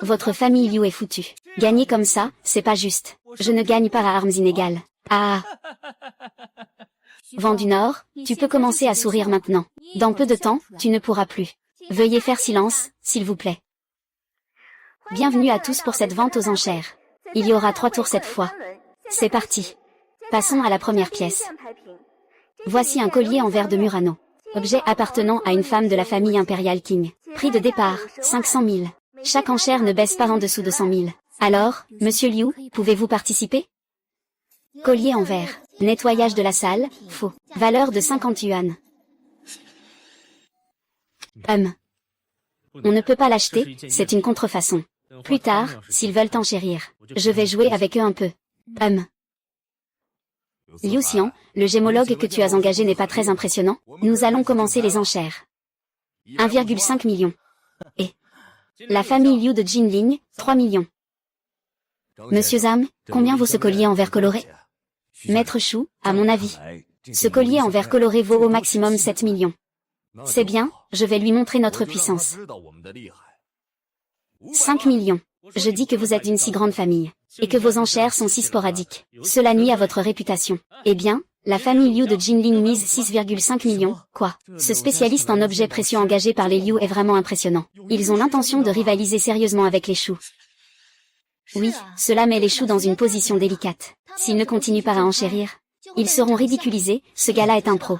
S1: Votre famille Liu est foutue. Gagner comme ça, c'est pas juste. Je ne gagne pas à armes inégales. Ah. Vent du Nord, tu peux commencer à sourire maintenant. Dans peu de temps, tu ne pourras plus. Veuillez faire silence, s'il vous plaît. Bienvenue à tous pour cette vente aux enchères. Il y aura 3 tours cette fois. C'est parti. Passons à la première pièce. Voici un collier en verre de Murano. Objet appartenant à une femme de la famille impériale Qing. Prix de départ, 500 000. Chaque enchère ne baisse pas en dessous de 100 000. Alors, Monsieur Liu, pouvez-vous participer? Collier en verre. Nettoyage de la salle, faux. Valeur de 50 yuan. On ne peut pas l'acheter, c'est une contrefaçon. Plus tard, s'ils veulent enchérir, je vais jouer avec eux un peu. Liu Xian, le gémologue que tu as engagé n'est pas très impressionnant. Nous allons commencer les enchères. 1,5 million. Et la famille Liu de Jinling, 3 millions. Monsieur Zhang, combien vaut ce collier en verre coloré? Maître Shu, à mon avis, ce collier en verre coloré vaut au maximum 7 millions. C'est bien, je vais lui montrer notre puissance. 5 millions. Je dis que vous êtes d'une si grande famille, et que vos enchères sont si sporadiques. Cela nuit à votre réputation. Eh bien, la famille Liu de Jinling mise 6,5 millions, quoi. Ce spécialiste en objets précieux engagé par les Liu est vraiment impressionnant. Ils ont l'intention de rivaliser sérieusement avec les Shu. Oui, cela met les Shu dans une position délicate. S'ils ne continuent pas à enchérir, ils seront ridiculisés, ce gars-là est un pro.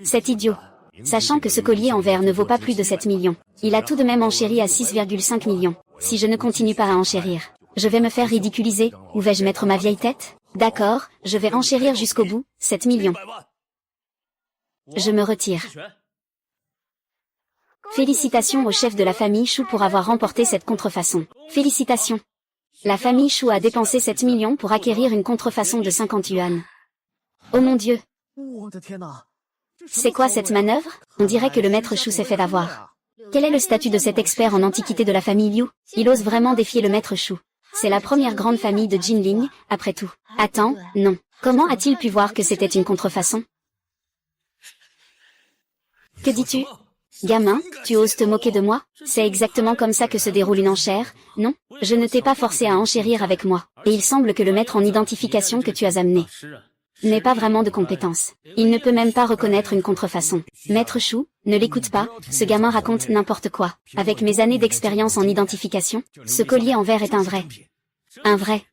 S1: C'est idiot. Sachant que ce collier en verre ne vaut pas plus de 7 millions. Il a tout de même enchéri à 6,5 millions. Si je ne continue pas à enchérir, je vais me faire ridiculiser, où vais-je mettre ma vieille tête? D'accord, je vais enchérir jusqu'au bout, 7 millions. Je me retire. Félicitations au chef de la famille Shu pour avoir remporté cette contrefaçon. Félicitations. La famille Shu a dépensé 7 millions pour acquérir une contrefaçon de 50 yuan. Oh mon Dieu. C'est quoi cette manœuvre? On dirait que le maître Shu s'est fait avoir. Quel est le statut de cet expert en antiquité de la famille Liu? Il ose vraiment défier le maître Shu. C'est la première grande famille de Jinling, après tout. Attends, non. Comment a-t-il pu voir que c'était une contrefaçon? Que dis-tu? Gamin, tu oses te moquer de moi? C'est exactement comme ça que se déroule une enchère, non? Je ne t'ai pas forcé à enchérir avec moi, et il semble que le maître en identification que tu as amené n'est pas vraiment de compétence. Il ne peut même pas reconnaître une contrefaçon. Maître Shu, ne l'écoute pas, ce gamin raconte n'importe quoi. Avec mes années d'expérience en identification, ce collier en verre est un vrai. Un vrai.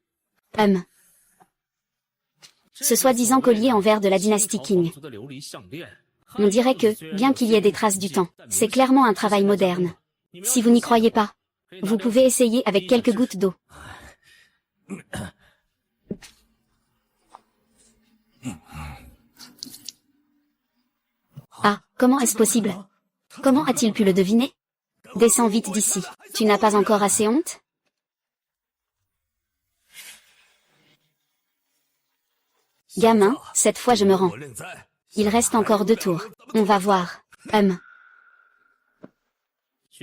S1: Ce soi-disant collier en verre de la dynastie Qing. On dirait que, bien qu'il y ait des traces du temps, c'est clairement un travail moderne. Si vous n'y croyez pas, vous pouvez essayer avec quelques gouttes d'eau. Ah, comment est-ce possible? Comment a-t-il pu le deviner? Descends vite d'ici. Tu n'as pas encore assez honte? Gamin, cette fois je me rends. Il reste encore 2 tours. On va voir.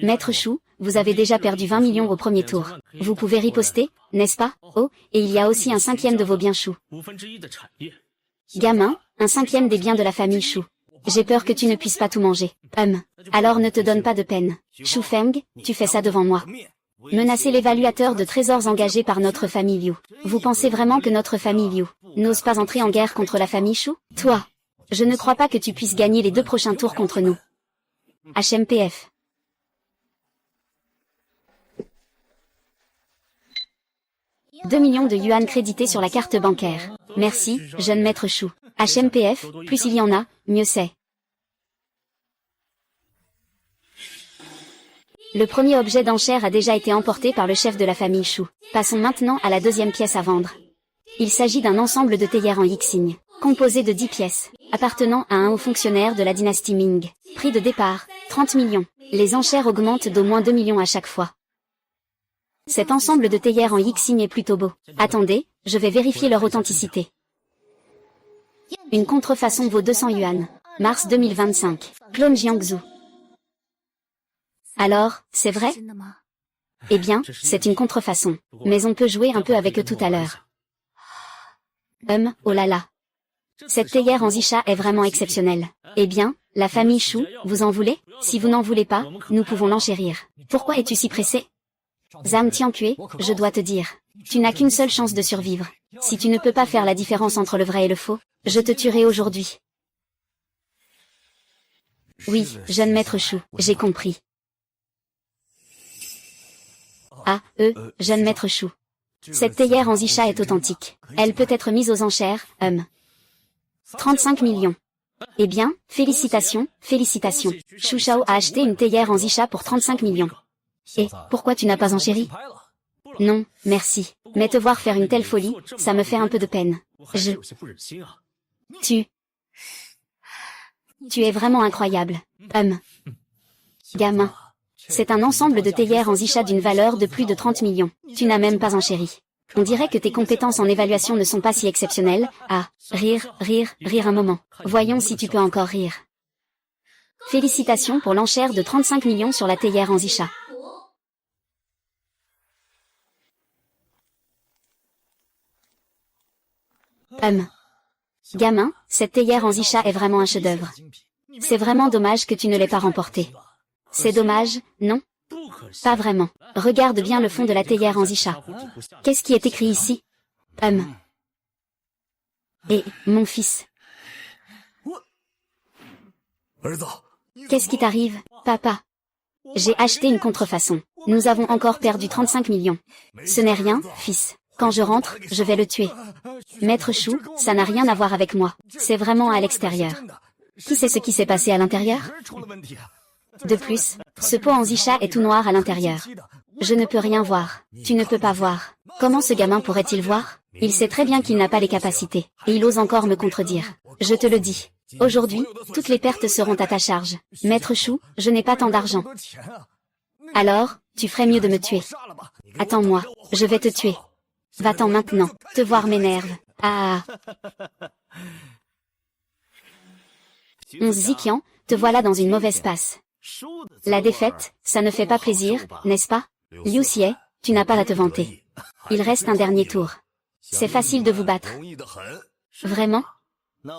S1: Maître Shu, vous avez déjà perdu 20 millions au premier tour. Vous pouvez riposter, n'est-ce pas? Oh, et il y a aussi un 5e de vos biens Shu. Gamin, un 5e des biens de la famille Shu. J'ai peur que tu ne puisses pas tout manger. Alors ne te donne pas de peine. Shu Feng, tu fais ça devant moi. Menacer l'évaluateur de trésors engagé par notre famille Liu. Vous pensez vraiment que notre famille Liu n'ose pas entrer en guerre contre la famille Shu? Toi, je ne crois pas que tu puisses gagner les 2 prochains tours contre nous. HMPF. « 2 millions de yuan crédités sur la carte bancaire. Merci, jeune maître Shu. HMPF, plus il y en a, mieux c'est. » Le premier objet d'enchère a déjà été emporté par le chef de la famille Shu. Passons maintenant à la deuxième pièce à vendre. Il s'agit d'un ensemble de théières en Yixing, composé de 10 pièces, appartenant à un haut fonctionnaire de la dynastie Ming. Prix de départ, 30 millions. Les enchères augmentent d'au moins 2 millions à chaque fois. Cet ensemble de théières en Yixing est plutôt beau. Attendez, je vais vérifier leur authenticité. Une contrefaçon vaut 200 yuan. Mars 2025. Clone Jiangsu. Alors, c'est vrai? Eh bien, c'est une contrefaçon. Mais on peut jouer un peu avec eux tout à l'heure. Oh là là. Cette théière en Zisha est vraiment exceptionnelle. Eh bien, La famille Chou, vous en voulez? Si vous n'en voulez pas, nous pouvons l'enchérir. Pourquoi es-tu si pressé? Zhang Tiankue, je dois te dire. Tu n'as qu'une seule chance de survivre. Si tu ne peux pas faire la différence entre le vrai et le faux, je te tuerai aujourd'hui. Oui, jeune maître Chou, j'ai compris. Ah, jeune maître Chou. Cette théière en Zisha est authentique. Elle peut être mise aux enchères, 35 millions. Eh bien, félicitations, félicitations. Shu Shao a acheté une théière en Zisha pour 35 millions. Et, pourquoi tu n'as pas enchéri? Non, merci. Mais te voir faire une telle folie, ça me fait un peu de peine. Tu es vraiment incroyable. Gamin. C'est un ensemble de théières en Zisha d'une valeur de plus de 30 millions. Tu n'as même pas enchéri. On dirait que tes compétences en évaluation ne sont pas si exceptionnelles. Ah, rire un moment. Voyons si tu peux encore rire. Félicitations pour l'enchère de 35 millions sur la théière en Zisha. Gamin, cette théière en Zisha est vraiment un chef-d'œuvre. C'est vraiment dommage que tu ne l'aies pas remporté. C'est dommage, non? Pas vraiment. Regarde bien le fond de la théière en Zisha. Qu'est-ce qui est écrit ici? Et, mon fils. Qu'est-ce qui t'arrive, papa? J'ai acheté une contrefaçon. Nous avons encore perdu 35 millions. Ce n'est rien, fils. Quand je rentre, je vais le tuer. Maître Chou, ça n'a rien à voir avec moi. C'est vraiment à l'extérieur. Qui sait ce qui s'est passé à l'intérieur? De plus, ce pot en Zisha est tout noir à l'intérieur. Je ne peux rien voir. Tu ne peux pas voir. Comment ce gamin pourrait-il voir? Il sait très bien qu'il n'a pas les capacités. Et il ose encore me contredire. Je te le dis. Aujourd'hui, toutes les pertes seront à ta charge. Maître Chou, je n'ai pas tant d'argent. Alors, tu ferais mieux de me tuer. Attends-moi, je vais te tuer. Va-t'en maintenant. Te voir m'énerve. Ah. 11 Ziqian, te voilà dans une mauvaise passe. La défaite, ça ne fait pas plaisir, n'est-ce pas? Liu Xie, tu n'as pas à te vanter. Il reste un dernier tour. C'est facile de vous battre. Vraiment?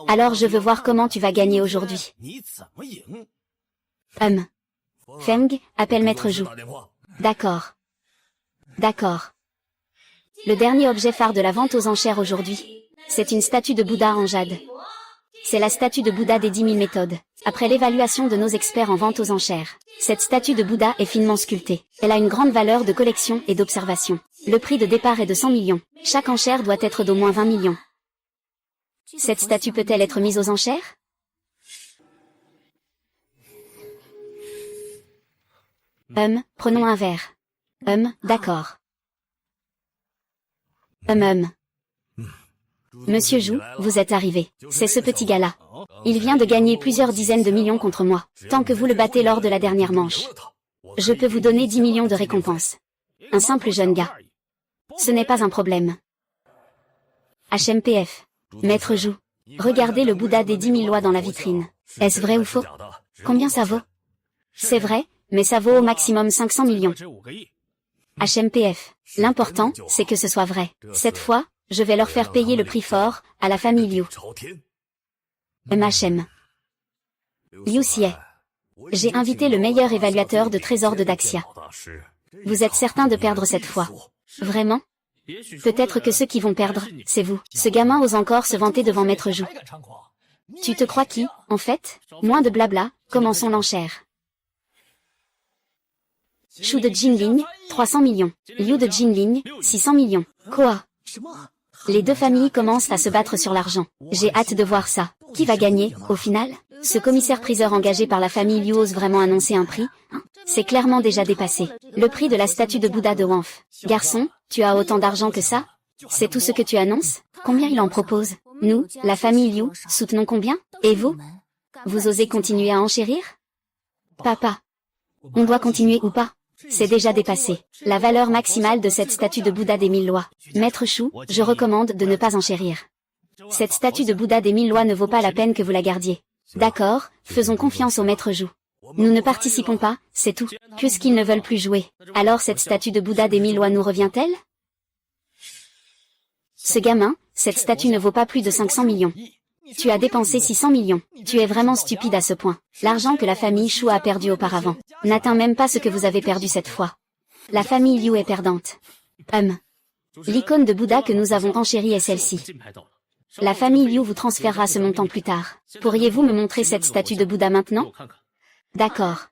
S1: Alors je veux voir comment tu vas gagner aujourd'hui. Feng, appelle Maître Zhu. D'accord. D'accord. Le dernier objet phare de la vente aux enchères aujourd'hui, c'est une statue de Bouddha en jade. C'est la statue de Bouddha des 10 000 méthodes. Après l'évaluation de nos experts en vente aux enchères, cette statue de Bouddha est finement sculptée. Elle a une grande valeur de collection et d'observation. Le prix de départ est de 100 millions. Chaque enchère doit être d'au moins 20 millions. Cette statue peut-elle être mise aux enchères? Prenons un verre. D'accord. Monsieur Zhu, vous êtes arrivé. C'est ce petit gars-là. Il vient de gagner plusieurs dizaines de millions contre moi, tant que vous le battez lors de la dernière manche. Je peux vous donner 10 millions de récompense. Un simple jeune gars. Ce n'est pas un problème. HMPF. Maître Zhu. Regardez le Bouddha des 10 000 lois dans la vitrine. Est-ce vrai ou faux? Combien ça vaut? C'est vrai, mais ça vaut au maximum 500 millions. HMPF. L'important, c'est que ce soit vrai. Cette fois, je vais leur faire payer le prix fort, à la famille Liu. MHM. Liu Xie. J'ai invité le meilleur évaluateur de trésors de Daxia. Vous êtes certain de perdre cette fois? Vraiment? Peut-être que ceux qui vont perdre, c'est vous. Ce gamin ose encore se vanter devant Maître Zhu. Tu te crois qui, en fait? Moins de blabla, commençons l'enchère. Shu de Jinling, 300 millions. Liu de Jinling, 600 millions. Quoi? Les deux familles commencent à se battre sur l'argent. J'ai hâte de voir ça. Qui va gagner, au final? Ce commissaire-priseur engagé par la famille Liu ose vraiment annoncer un prix? C'est clairement déjà dépassé. Le prix de la statue de Bouddha de Wanf. Garçon, tu as autant d'argent que ça? C'est tout ce que tu annonces? Combien il en propose? Nous, la famille Liu, soutenons combien? Et vous? Vous osez continuer à enchérir? Papa. On doit continuer ou pas? C'est déjà dépassé. La valeur maximale de cette statue de Bouddha des 1000 lois. Maître Chou, je recommande de ne pas enchérir. Cette statue de Bouddha des 1000 lois ne vaut pas la peine que vous la gardiez. D'accord, faisons confiance au Maître Zhu. Nous ne participons pas, c'est tout. Puisqu'ils ne veulent plus jouer, alors cette statue de Bouddha des 1000 lois nous revient-elle? Ce gamin, cette statue ne vaut pas plus de 500 millions. Tu as dépensé 600 millions. Tu es vraiment stupide à ce point. L'argent que la famille Shu a perdu auparavant n'atteint même pas ce que vous avez perdu cette fois. La famille Liu est perdante. L'icône de Bouddha que nous avons enchérie est celle-ci. La famille Liu vous transférera ce montant plus tard. Pourriez-vous me montrer cette statue de Bouddha maintenant? D'accord.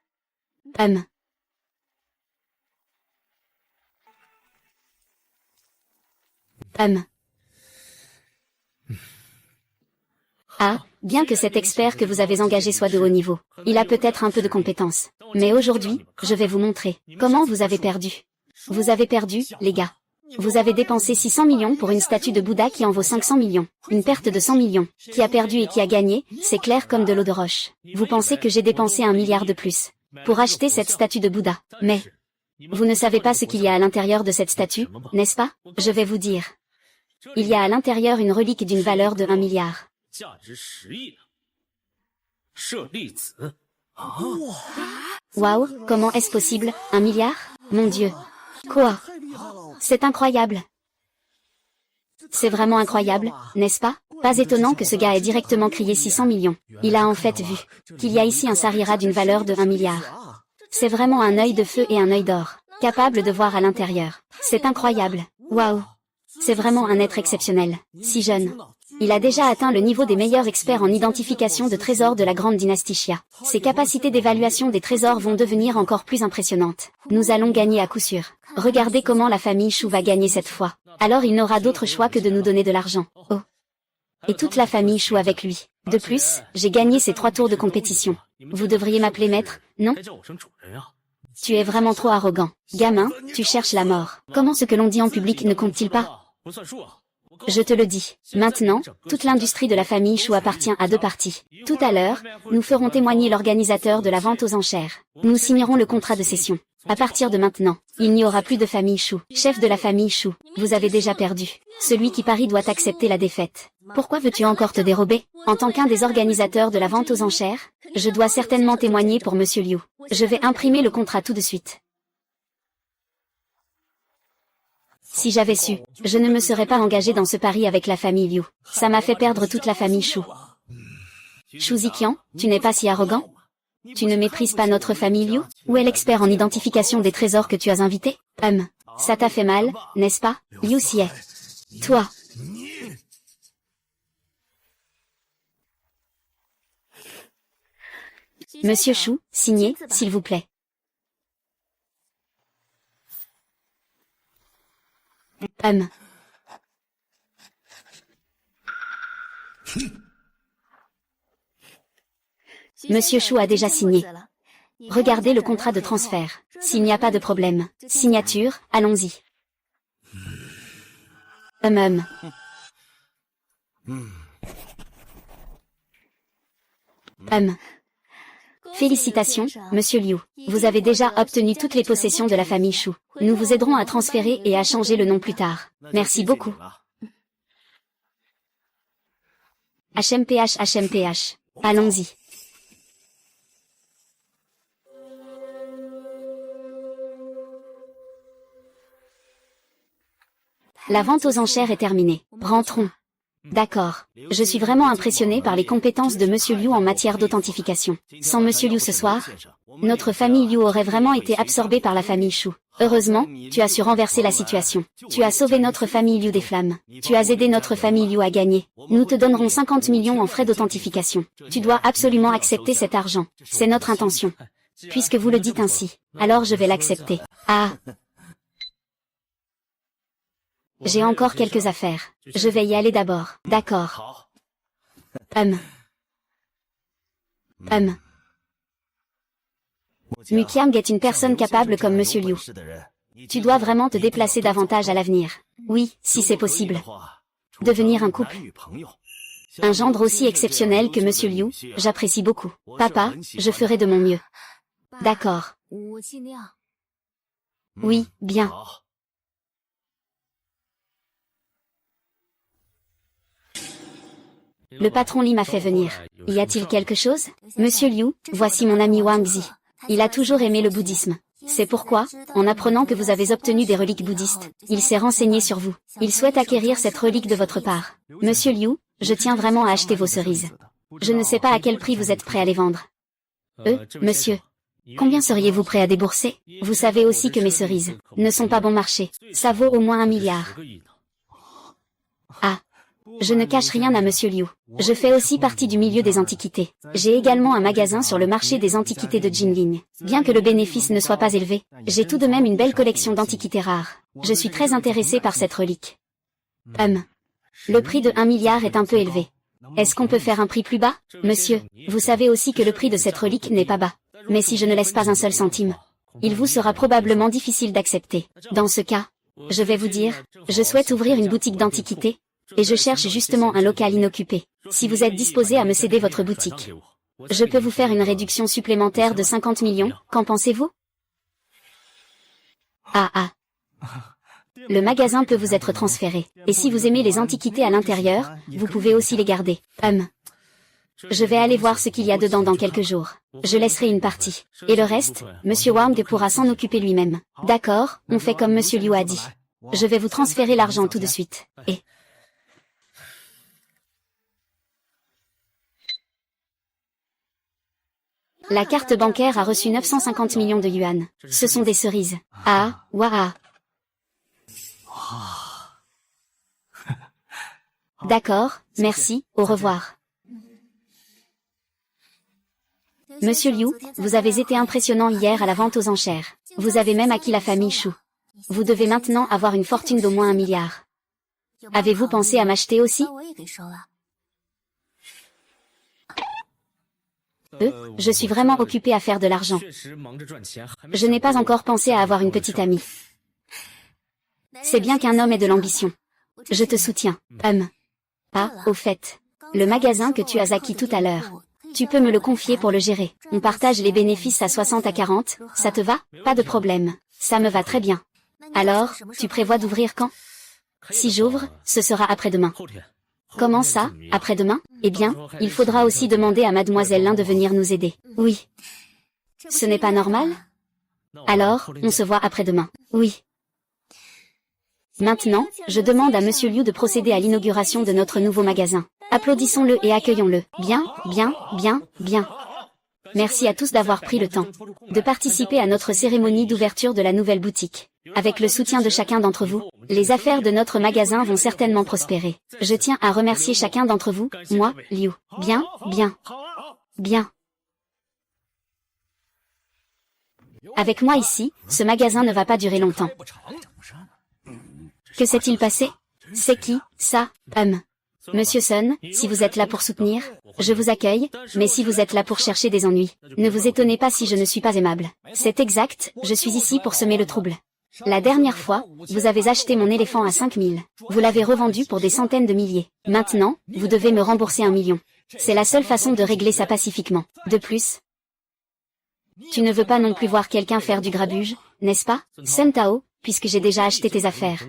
S1: Ah, bien que cet expert que vous avez engagé soit de haut niveau, il a peut-être un peu de compétences. Mais aujourd'hui, je vais vous montrer comment vous avez perdu. Vous avez perdu, les gars. Vous avez dépensé 600 millions pour une statue de Bouddha qui en vaut 500 millions. Une perte de 100 millions. Qui a perdu et qui a gagné, c'est clair comme de l'eau de roche. Vous pensez que j'ai dépensé 1 milliard de plus pour acheter cette statue de Bouddha. Mais vous ne savez pas ce qu'il y a à l'intérieur de cette statue, n'est-ce pas? Je vais vous dire. Il y a à l'intérieur une relique d'une valeur de 1 milliard. Waouh, comment est-ce possible? 1 milliard? Mon Dieu. Quoi? C'est incroyable. C'est vraiment incroyable, n'est-ce pas? Pas étonnant que ce gars ait directement crié 600 millions. Il a en fait vu qu'il y a ici un sarira d'une valeur de 1 milliard. C'est vraiment un œil de feu et un œil d'or, capable de voir à l'intérieur. C'est incroyable. Waouh. C'est vraiment un être exceptionnel, si jeune. Il a déjà atteint le niveau des meilleurs experts en identification de trésors de la grande dynastie Xia. Ses capacités d'évaluation des trésors vont devenir encore plus impressionnantes. Nous allons gagner à coup sûr. Regardez comment la famille Shu va gagner cette fois. Alors il n'aura d'autre choix que de nous donner de l'argent. Oh. Et toute la famille Shu avec lui. De plus, j'ai gagné ces 3 tours de compétition. Vous devriez m'appeler maître, non? Tu es vraiment trop arrogant. Gamin, tu cherches la mort. Comment ce que l'on dit en public ne compte-t-il pas? Je te le dis. Maintenant, toute l'industrie de la famille Shu appartient à 2 parties. Tout à l'heure, nous ferons témoigner l'organisateur de la vente aux enchères. Nous signerons le contrat de cession. À partir de maintenant, il n'y aura plus de famille Shu. Chef de la famille Shu, vous avez déjà perdu. Celui qui parie doit accepter la défaite. Pourquoi veux-tu encore te dérober? En tant qu'un des organisateurs de la vente aux enchères, je dois certainement témoigner pour Monsieur Liu. Je vais imprimer le contrat tout de suite. Si j'avais su, je ne me serais pas engagé dans ce pari avec la famille Liu. Ça m'a fait perdre toute la famille Shu. Shu Ziqian, tu n'es pas si arrogant? Tu ne méprises pas notre famille Liu? Où est l'expert en identification des trésors que tu as invité? Ça t'a fait mal, n'est-ce pas? Liu Xie. Toi. Monsieur Shu, signez, s'il vous plaît. Monsieur Shu a déjà signé. Regardez le contrat de transfert. S'il n'y a pas de problème. Signature, allons-y. Félicitations, Monsieur Liu. Vous avez déjà obtenu toutes les possessions de la famille Shu. Nous vous aiderons à transférer et à changer le nom plus tard. Merci beaucoup. HMPH. Allons-y. La vente aux enchères est terminée. Rentrons. D'accord. Je suis vraiment impressionné par les compétences de Monsieur Liu en matière d'authentification. Sans Monsieur Liu ce soir, notre famille Liu aurait vraiment été absorbée par la famille Shu. Heureusement, tu as su renverser la situation. Tu as sauvé notre famille Liu des flammes. Tu as aidé notre famille Liu à gagner. Nous te donnerons 50 millions en frais d'authentification. Tu dois absolument accepter cet argent. C'est notre intention. Puisque vous le dites ainsi, alors je vais l'accepter. Ah. J'ai encore quelques affaires. Je vais y aller d'abord. D'accord. Mukiang est une personne capable comme Monsieur Liu. Tu dois vraiment te déplacer davantage à l'avenir. Oui, si c'est possible. Devenir un couple. Un gendre aussi exceptionnel que Monsieur Liu, j'apprécie beaucoup. Papa, je ferai de mon mieux. D'accord. Oui, bien. Le patron Li m'a fait venir. Y a-t-il quelque chose? Monsieur Liu, voici mon ami Wang Zi. Il a toujours aimé le bouddhisme. C'est pourquoi, en apprenant que vous avez obtenu des reliques bouddhistes, il s'est renseigné sur vous. Il souhaite acquérir cette relique de votre part. Monsieur Liu, Je tiens vraiment à acheter vos cerises. Je ne sais pas à quel prix vous êtes prêt à les vendre. Monsieur. Combien seriez-vous prêt à débourser? Vous savez aussi que mes cerises ne sont pas bon marché. Ça vaut au moins 1 milliard. Ah. Je ne cache rien à Monsieur Liu. Je fais aussi partie du milieu des antiquités. J'ai également un magasin sur le marché des antiquités de Jinling. Bien que le bénéfice ne soit pas élevé, j'ai tout de même une belle collection d'antiquités rares. Je suis très intéressé par cette relique. Le prix de 1 milliard est un peu élevé. Est-ce qu'on peut faire un prix plus bas? Monsieur, vous savez aussi que le prix de cette relique n'est pas bas. Mais si je ne laisse pas un seul centime, il vous sera probablement difficile d'accepter. Dans ce cas, je vais vous dire, je souhaite ouvrir une boutique d'antiquités, et je cherche justement un local inoccupé. Si vous êtes disposé à me céder votre boutique, je peux vous faire une réduction supplémentaire de 50 millions, qu'en pensez-vous? Le magasin peut vous être transféré, et si vous aimez les antiquités à l'intérieur, vous pouvez aussi les garder. Je vais aller voir ce qu'il y a dedans dans quelques jours. Je laisserai une partie. Et le reste, Monsieur Wang pourra s'en occuper lui-même. D'accord, on fait comme Monsieur Liu a dit. Je vais vous transférer l'argent tout de suite. Et... La carte bancaire a reçu 950 millions de yuan. Ce sont des cerises. Waouh. D'accord, merci, au revoir. Monsieur Liu, vous avez été impressionnant hier à la vente aux enchères. Vous avez même acquis la famille Shu. Vous devez maintenant avoir une fortune d'au moins 1 milliard. Avez-vous pensé à m'acheter aussi? Je suis vraiment occupé à faire de l'argent. Je n'ai pas encore pensé à avoir une petite amie. C'est bien qu'un homme ait de l'ambition. Je te soutiens. Au fait, le magasin que tu as acquis tout à l'heure, tu peux me le confier pour le gérer. On partage les bénéfices à 60 à 40, ça te va? Pas de problème. Ça me va très bien. Alors, tu prévois d'ouvrir quand? Si j'ouvre, ce sera après-demain. Comment ça, après-demain? Eh bien, il faudra aussi demander à Mademoiselle Lin de venir nous aider. Oui. Ce n'est pas normal? Alors, on se voit après-demain. Oui. Maintenant, je demande à Monsieur Liu de procéder à l'inauguration de notre nouveau magasin. Applaudissons-le et accueillons-le. Bien. Merci à tous d'avoir pris le temps de participer à notre cérémonie d'ouverture de la nouvelle boutique. Avec le soutien de chacun d'entre vous, les affaires de notre magasin vont certainement prospérer. Je tiens à remercier chacun d'entre vous, moi, Liu. Bien. Avec moi ici, ce magasin ne va pas durer longtemps. Que s'est-il passé? C'est qui, ça? Monsieur Sun, si vous êtes là pour soutenir, je vous accueille, mais si vous êtes là pour chercher des ennuis, ne vous étonnez pas si je ne suis pas aimable. C'est exact, je suis ici pour semer le trouble. La dernière fois, vous avez acheté mon éléphant à 5 000. Vous l'avez revendu pour des centaines de milliers. Maintenant, vous devez me rembourser 1 million. C'est la seule façon de régler ça pacifiquement. De plus, tu ne veux pas non plus voir quelqu'un faire du grabuge, n'est-ce pas, Sun Tao, puisque j'ai déjà acheté tes affaires.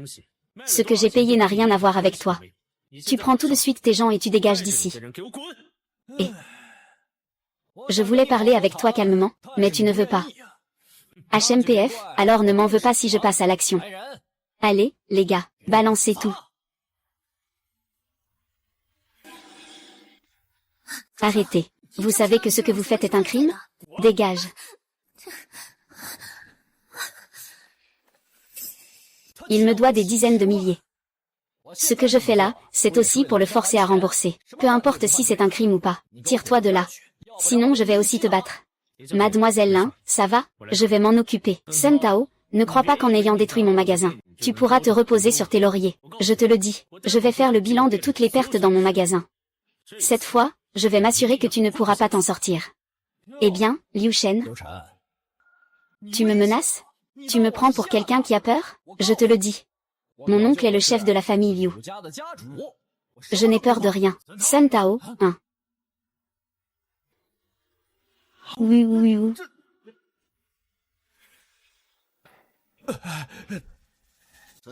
S1: Ce que j'ai payé n'a rien à voir avec toi. Tu prends tout de suite tes gens et tu dégages d'ici. Et je voulais parler avec toi calmement, mais tu ne veux pas. HMPF, alors ne m'en veux pas si je passe à l'action. Allez, les gars, balancez tout. Arrêtez. Vous savez que ce que vous faites est un crime? Dégage. Il me doit des dizaines de milliers. Ce que je fais là, c'est aussi pour le forcer à rembourser. Peu importe si c'est un crime ou pas, tire-toi de là. Sinon je vais aussi te battre. Mademoiselle Lin, ça va? Je vais m'en occuper. Sun Tao, ne crois pas qu'en ayant détruit mon magasin, tu pourras te reposer sur tes lauriers. Je te le dis, je vais faire le bilan de toutes les pertes dans mon magasin. Cette fois, je vais m'assurer que tu ne pourras pas t'en sortir. Eh bien, Liu Shen? Tu me menaces? Tu me prends pour quelqu'un qui a peur? Je te le dis. Mon oncle est le chef de la famille Liu. Je n'ai peur de rien. Sun Tao, Oui.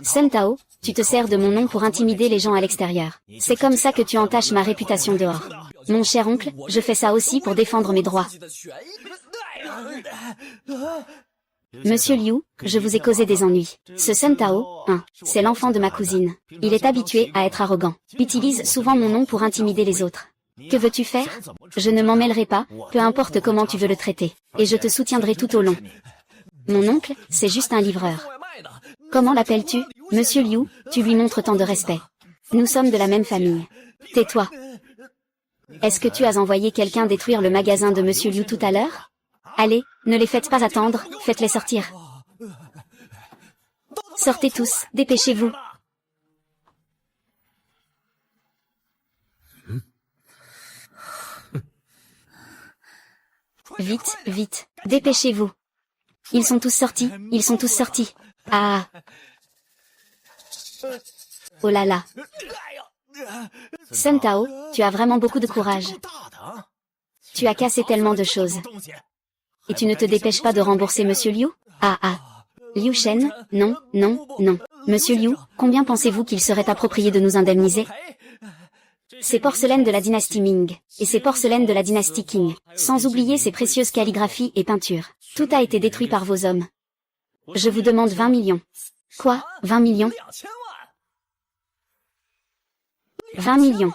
S1: Sun Tao, tu te sers de mon nom pour intimider les gens à l'extérieur. C'est comme ça que tu entaches ma réputation dehors. Mon cher oncle, je fais ça aussi pour défendre mes droits. Monsieur Liu, je vous ai causé des ennuis. Ce Sun Tao, c'est l'enfant de ma cousine. Il est habitué à être arrogant. Utilise souvent mon nom pour intimider les autres. Que veux-tu faire? Je ne m'en mêlerai pas, peu importe comment tu veux le traiter. Et je te soutiendrai tout au long. Mon oncle, c'est juste un livreur. Comment l'appelles-tu? Monsieur Liu, tu lui montres tant de respect. Nous sommes de la même famille. Tais-toi. Est-ce que tu as envoyé quelqu'un détruire le magasin de Monsieur Liu tout à l'heure? Allez, ne les faites pas attendre, faites-les sortir. Sortez tous, dépêchez-vous. Vite, vite, dépêchez-vous. Ils sont tous sortis, ils sont tous sortis. Ah. Oh là là. Sun Tao, tu as vraiment beaucoup de courage. Tu as cassé tellement de choses. Et tu ne te dépêches pas de rembourser Monsieur Liu? Ah. Liu Shen, non, non, non. Monsieur Liu, combien pensez-vous qu'il serait approprié de nous indemniser? Ces porcelaines de la dynastie Ming, et ces porcelaines de la dynastie Qing, sans oublier ces précieuses calligraphies et peintures. Tout a été détruit par vos hommes. Je vous demande 20 millions. Quoi, 20 millions? 20 millions.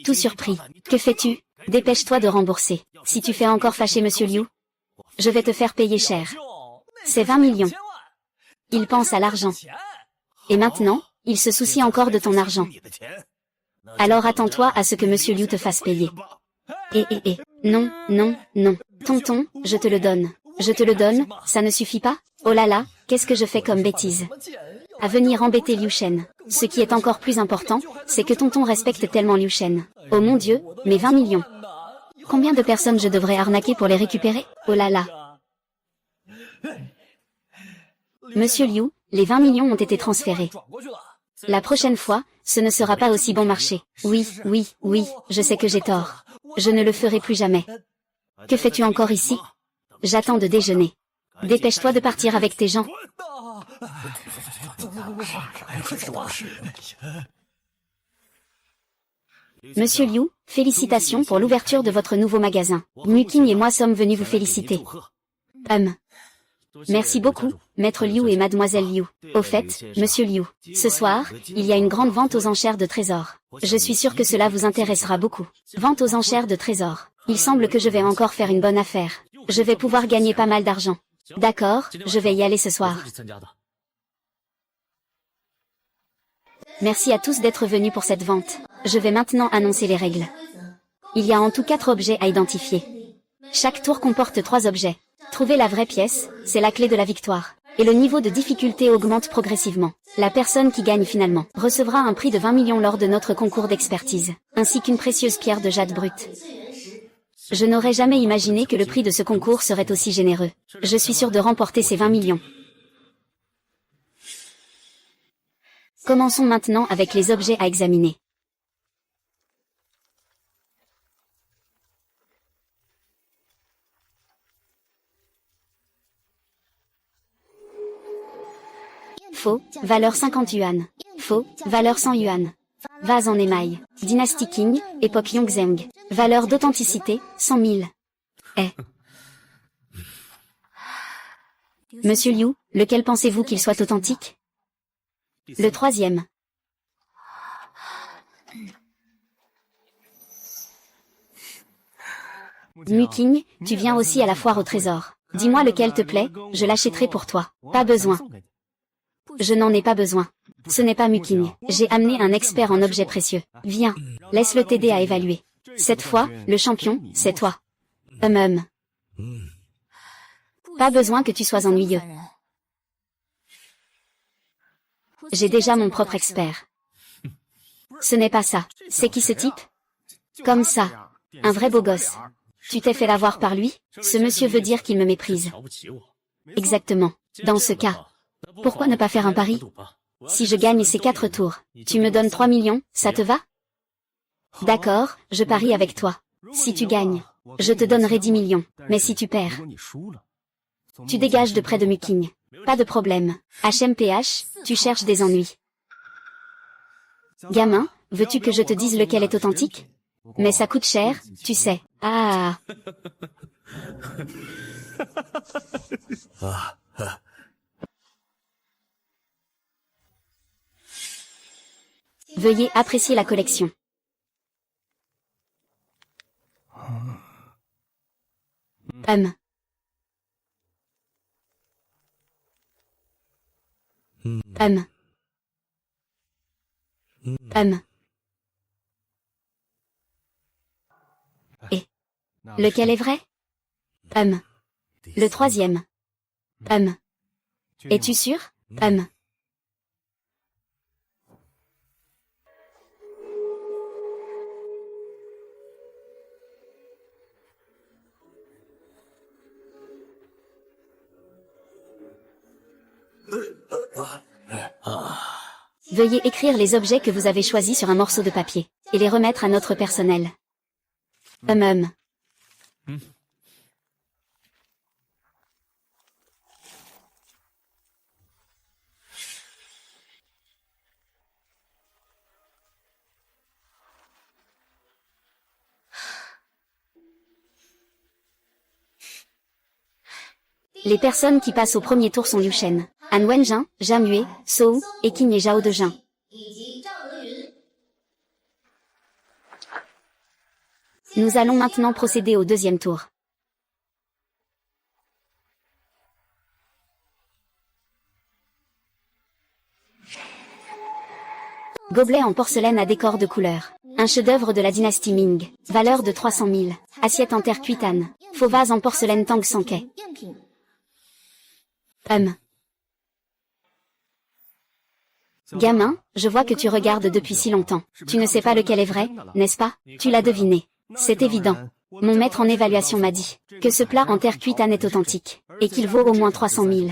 S1: Tout surpris. Que fais-tu? Dépêche-toi de rembourser. Si tu fais encore fâcher Monsieur Liu, je vais te faire payer cher. C'est 20 millions. Il pense à l'argent. Et maintenant, il se soucie encore de ton argent. Alors attends-toi à ce que Monsieur Liu te fasse payer. Non, non, non. Tonton, je te le donne. Je te le donne, ça ne suffit pas? Oh là là, qu'est-ce que je fais comme bêtise? À venir embêter Liu Shen. Ce qui est encore plus important, c'est que tonton respecte tellement Liu Shen. Oh mon Dieu, mes 20 millions. Combien de personnes je devrais arnaquer pour les récupérer? Oh là là. Monsieur Liu, les 20 millions ont été transférés. La prochaine fois, ce ne sera pas aussi bon marché. Oui, je sais que j'ai tort. Je ne le ferai plus jamais. Que fais-tu encore ici? J'attends de déjeuner. Dépêche-toi de partir avec tes gens. Monsieur Liu, félicitations pour l'ouverture de votre nouveau magasin. Muking et moi sommes venus vous féliciter. Merci beaucoup, Maître Liu et Mademoiselle Liu. Au fait, Monsieur Liu, ce soir, il y a une grande vente aux enchères de trésors. Je suis sûr que cela vous intéressera beaucoup. Vente aux enchères de trésors. Il semble que je vais encore faire une bonne affaire. Je vais pouvoir gagner pas mal d'argent. D'accord, je vais y aller ce soir. Merci à tous d'être venus pour cette vente. Je vais maintenant annoncer les règles. Il y a en tout 4 objets à identifier. Chaque tour comporte 3 objets. Trouver la vraie pièce, c'est la clé de la victoire. Et le niveau de difficulté augmente progressivement. La personne qui gagne finalement recevra un prix de 20 millions lors de notre concours d'expertise, ainsi qu'une précieuse pierre de jade brute. Je n'aurais jamais imaginé que le prix de ce concours serait aussi généreux. Je suis sûr de remporter ces 20 millions. Commençons maintenant avec les objets à examiner. Faux, valeur 50 yuan. Faux, valeur 100 yuan. Vase en émail. Dynastie Qing, époque Yongzheng. Valeur d'authenticité, 100 000. Monsieur Liu, lequel pensez-vous qu'il soit authentique? Le 3e. Muking, tu viens aussi à la foire au trésor. Dis-moi lequel te plaît, je l'achèterai pour toi. Pas besoin. Je n'en ai pas besoin. Ce n'est pas Muking. J'ai amené un expert en objets précieux. Viens, laisse-le t'aider à évaluer. Cette fois, le champion, c'est toi. Pas besoin que tu sois ennuyeux. J'ai déjà mon propre expert. Ce n'est pas ça. C'est qui ce type? Comme ça. Un vrai beau gosse. Tu t'es fait l'avoir par lui? Ce monsieur veut dire qu'il me méprise. Exactement. Dans ce cas, pourquoi ne pas faire un pari? Si je gagne ces 4 tours, tu me donnes 3 millions, ça te va? D'accord, je parie avec toi. Si tu gagnes, je te donnerai 10 millions. Mais si tu perds, tu dégages de près de Muking. Pas de problème. HMPH, tu cherches des ennuis. Gamin, veux-tu que je te dise lequel est authentique? Mais ça coûte cher, tu sais. Ah. Veuillez apprécier la collection. Hum. Et lequel est vrai? Le troisième. Es-tu sûr? Veuillez écrire les objets que vous avez choisis sur un morceau de papier, et les remettre à notre personnel. Les personnes qui passent au premier tour sont Liu Shen, Han Wenjin, Zhang Yue, Sou, et Qin et Zhao Dejin. Nous allons maintenant procéder au deuxième tour. Gobelet en porcelaine à décor de couleur. Un chef-d'œuvre de la dynastie Ming. Valeur de 300 000. Assiette en terre cuite Han. Faux vase en porcelaine Tang Sanke. Gamin, je vois que tu regardes depuis si longtemps. Tu ne sais pas lequel est vrai, n'est-ce pas? Tu l'as deviné. C'est évident. Mon maître en évaluation m'a dit que ce plat en terre cuite Han est authentique, et qu'il vaut au moins 300 000.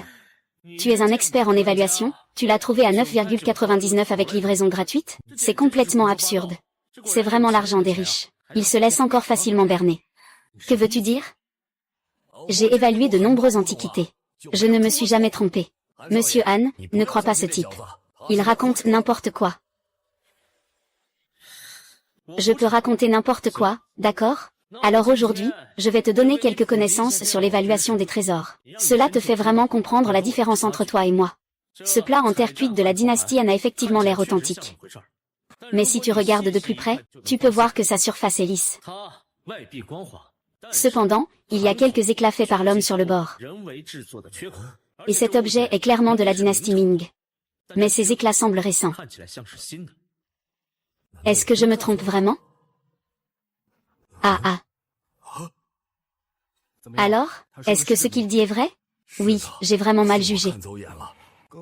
S1: Tu es un expert en évaluation, tu l'as trouvé à 9,99 avec livraison gratuite? C'est complètement absurde. C'est vraiment l'argent des riches. Ils se laissent encore facilement berner. Que veux-tu dire? J'ai évalué de nombreuses antiquités. Je ne me suis jamais trompé. Monsieur Han, ne crois pas ce type. Il raconte n'importe quoi. Je peux raconter n'importe quoi, d'accord? Alors aujourd'hui, je vais te donner quelques connaissances sur l'évaluation des trésors. Cela te fait vraiment comprendre la différence entre toi et moi. Ce plat en terre cuite de la dynastie Han a effectivement l'air authentique. Mais si tu regardes de plus près, tu peux voir que sa surface est lisse. Cependant, il y a quelques éclats faits par l'homme sur le bord. Et cet objet est clairement de la dynastie Ming. Mais ces éclats semblent récents. Est-ce que je me trompe vraiment? Alors, est-ce que ce qu'il dit est vrai? Oui, j'ai vraiment mal jugé.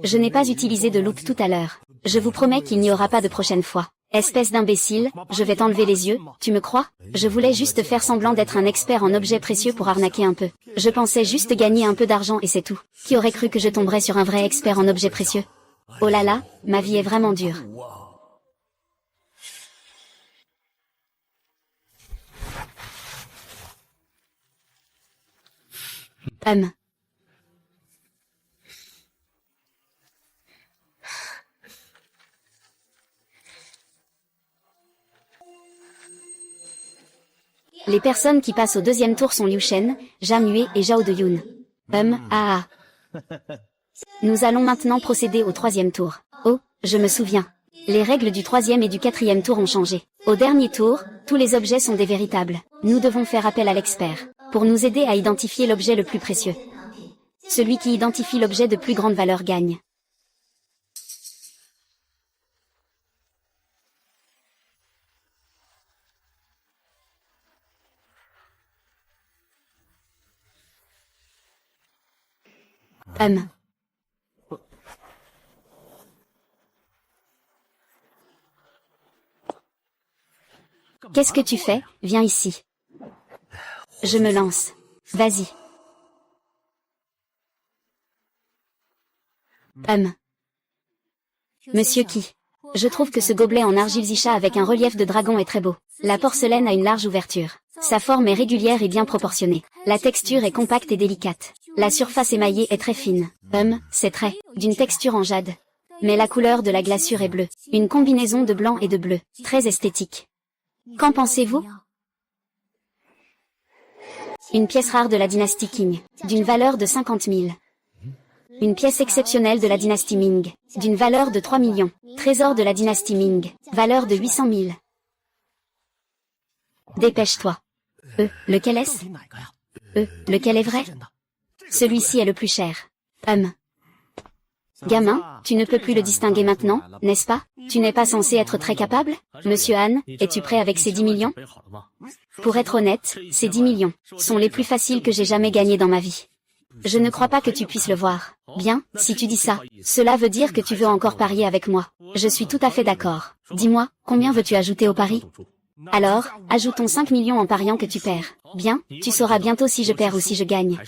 S1: Je n'ai pas utilisé de loupe tout à l'heure. Je vous promets qu'il n'y aura pas de prochaine fois. Espèce d'imbécile, je vais t'enlever les yeux, tu me crois? Je voulais juste faire semblant d'être un expert en objets précieux pour arnaquer un peu. Je pensais juste gagner un peu d'argent et c'est tout. Qui aurait cru que je tomberais sur un vrai expert en objets précieux? Oh là là, ma vie est vraiment dure. Les personnes qui passent au deuxième tour sont Liu Shen, Zhang Yue et Zhao Deyun. Nous allons maintenant procéder au troisième tour. Oh, je me souviens. Les règles du troisième et du quatrième tour ont changé. Au dernier tour, tous les objets sont des véritables. Nous devons faire appel à l'expert, pour nous aider à identifier l'objet le plus précieux. Celui qui identifie l'objet de plus grande valeur gagne. Qu'est-ce que tu fais? Viens ici. Je me lance. Vas-y. Monsieur qui? Je trouve que ce gobelet en argile zicha avec un relief de dragon est très beau. La porcelaine a une large ouverture. Sa forme est régulière et bien proportionnée. La texture est compacte et délicate. La surface émaillée est très fine. C'est très, d'une texture en jade. Mais la couleur de la glaçure est bleue. Une combinaison de blanc et de bleu. Très esthétique. Qu'en pensez-vous? Une pièce rare de la dynastie Qing, d'une valeur de 50 000. Une pièce exceptionnelle de la dynastie Ming, d'une valeur de 3 millions. Trésor de la dynastie Ming, valeur de 800 000. Dépêche-toi. Lequel est-ce? Lequel est vrai? Celui-ci est le plus cher. Gamin, tu ne peux plus le distinguer maintenant, n'est-ce pas? Tu n'es pas censé être très capable? Monsieur Han, es-tu prêt avec ces 10 millions? Pour être honnête, ces 10 millions sont les plus faciles que j'ai jamais gagnés dans ma vie. Je ne crois pas que tu puisses le voir. Bien, si tu dis ça, cela veut dire que tu veux encore parier avec moi. Je suis tout à fait d'accord. Dis-moi, combien veux-tu ajouter au pari? Alors, ajoutons 5 millions en pariant que tu perds. Bien, tu sauras bientôt si je perds ou si je gagne.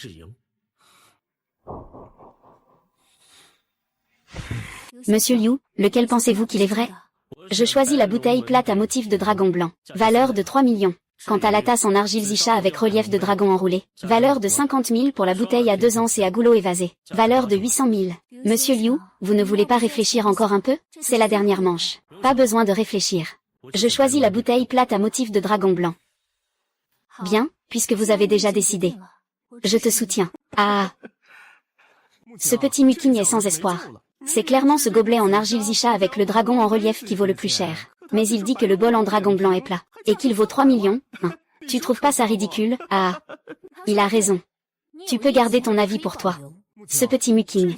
S1: Monsieur Liu, lequel pensez-vous qu'il est vrai? Je choisis la bouteille plate à motif de dragon blanc. Valeur de 3 millions. Quant à la tasse en argile Zisha avec relief de dragon enroulé, valeur de 50 000 pour la bouteille à 2 anses et à goulot évasé, valeur de 800 000. Monsieur Liu, vous ne voulez pas réfléchir encore un peu? C'est la dernière manche. Pas besoin de réfléchir. Je choisis la bouteille plate à motif de dragon blanc. Bien, puisque vous avez déjà décidé. Je te soutiens. Ah! Ce petit Muking est sans espoir. C'est clairement ce gobelet en argile Zisha avec le dragon en relief qui vaut le plus cher. Mais il dit que le bol en dragon blanc est plat, et qu'il vaut 3 millions. Tu trouves pas ça ridicule? Ah! Il a raison. Tu peux garder ton avis pour toi. Ce petit Muking.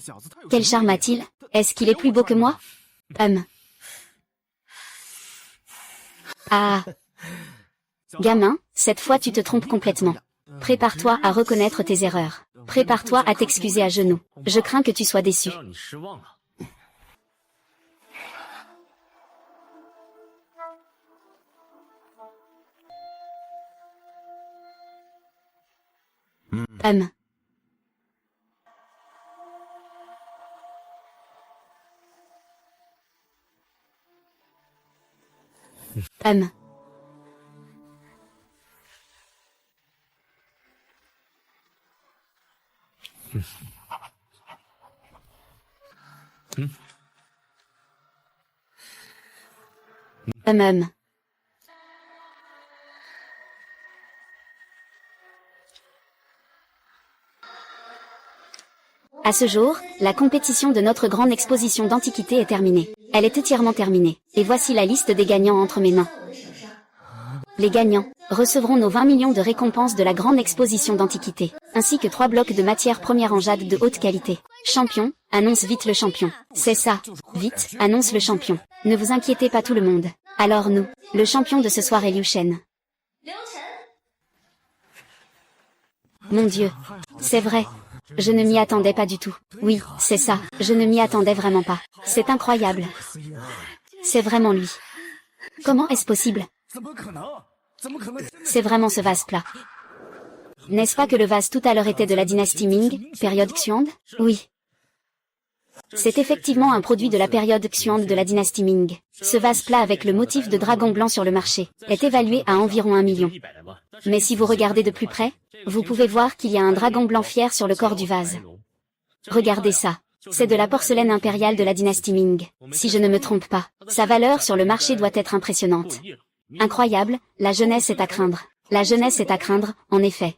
S1: Quel charme a-t-il? Est-ce qu'il est plus beau que moi? Ah! Gamin, cette fois tu te trompes complètement. Prépare-toi à reconnaître tes erreurs. Prépare-toi à t'excuser à genoux. Je crains que tu sois déçu. À ce jour, la compétition de notre grande exposition d'antiquités est terminée. Elle est entièrement terminée. Et voici la liste des gagnants entre mes mains. Les gagnants recevront nos 20 millions de récompenses de la grande exposition d'antiquités, ainsi que 3 blocs de matières premières en jade de haute qualité. Champion, annonce vite le champion. C'est ça. Vite, annonce le champion. Ne vous inquiétez pas tout le monde. Alors nous, le champion de ce soir est Liu Shen. Mon Dieu. C'est vrai. Je ne m'y attendais pas du tout. Oui, c'est ça. Je ne m'y attendais vraiment pas. C'est incroyable. C'est vraiment lui. Comment est-ce possible? C'est vraiment ce vase plat. N'est-ce pas que le vase tout à l'heure était de la dynastie Ming, période Xuande? Oui. C'est effectivement un produit de la période Xuande de la dynastie Ming. Ce vase plat avec le motif de dragon blanc sur le marché est évalué à environ 1 million. Mais si vous regardez de plus près, vous pouvez voir qu'il y a un dragon blanc fier sur le corps du vase. Regardez ça. C'est de la porcelaine impériale de la dynastie Ming. Si je ne me trompe pas, sa valeur sur le marché doit être impressionnante. Incroyable, la jeunesse est à craindre. La jeunesse est à craindre, en effet.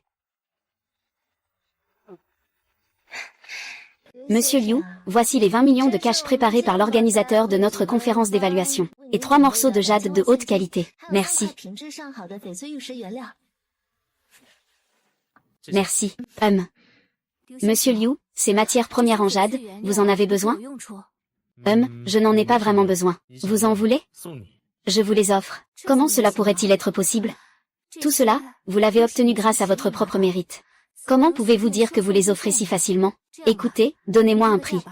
S1: Monsieur Liu, voici les 20 millions de cash préparés par l'organisateur de notre conférence d'évaluation. Et 3 morceaux de jade de haute qualité. Merci. Merci. Monsieur Liu, ces matières premières en jade, vous en avez besoin? Je n'en ai pas vraiment besoin. Vous en voulez? Je vous les offre. Comment cela pourrait-il être possible? Tout cela, vous l'avez obtenu grâce à votre propre mérite. Comment pouvez-vous dire que vous les offrez si facilement? Écoutez, donnez-moi un prix.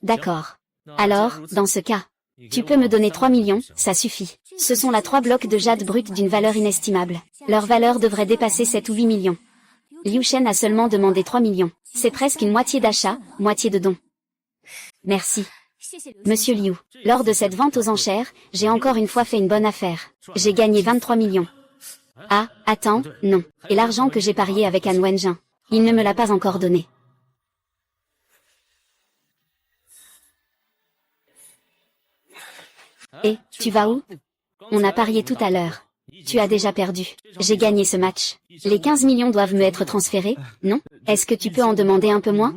S1: D'accord. Alors, dans ce cas, tu peux me donner 3 millions, ça suffit. Ce sont là 3 blocs de jade brut d'une valeur inestimable. Leur valeur devrait dépasser 7 ou 8 millions. Liu Shen a seulement demandé 3 millions. C'est presque une moitié d'achat, moitié de don. Merci. Monsieur Liu, lors de cette vente aux enchères, j'ai encore une fois fait une bonne affaire. J'ai gagné 23 millions. Ah, attends, non. Et l'argent que j'ai parié avec Han Wenjin, il ne me l'a pas encore donné. Et, tu vas où? On a parié tout à l'heure. Tu as déjà perdu. J'ai gagné ce match. Les 15 millions doivent me être transférés, non? Est-ce que tu peux en demander un peu moins?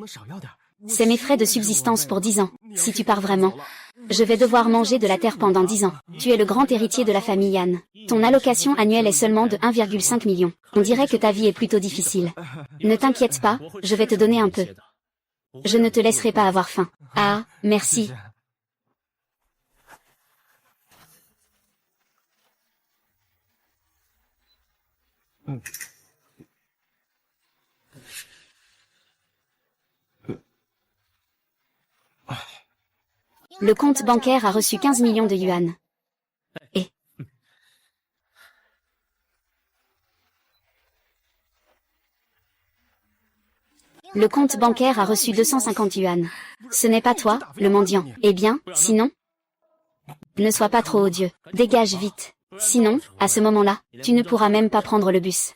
S1: C'est mes frais de subsistance pour 10 ans, si tu pars vraiment. Je vais devoir manger de la terre pendant 10 ans. Tu es le grand héritier de la famille Yann. Ton allocation annuelle est seulement de 1,5 million. On dirait que ta vie est plutôt difficile. Ne t'inquiète pas, je vais te donner un peu. Je ne te laisserai pas avoir faim. Ah, merci. Le compte bancaire a reçu 15 millions de yuan. Et le compte bancaire a reçu 250 yuan. Ce n'est pas toi, le mendiant. Eh bien, sinon? Ne sois pas trop odieux. Dégage vite. Sinon, à ce moment-là, tu ne pourras même pas prendre le bus.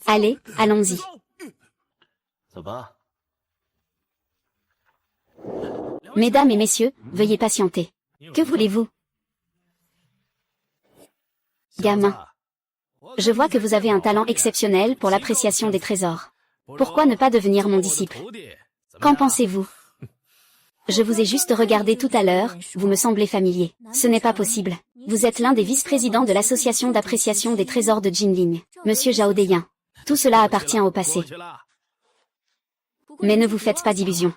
S1: Allez, allons-y. Mesdames et messieurs, veuillez patienter. Que voulez-vous? Gamin. Je vois que vous avez un talent exceptionnel pour l'appréciation des trésors. Pourquoi ne pas devenir mon disciple? Qu'en pensez-vous? Je vous ai juste regardé tout à l'heure, vous me semblez familier. Ce n'est pas possible. Vous êtes l'un des vice-présidents de l'association d'appréciation des trésors de Jinling, Monsieur Zhao Deyan. Tout cela appartient au passé. Mais ne vous faites pas d'illusions.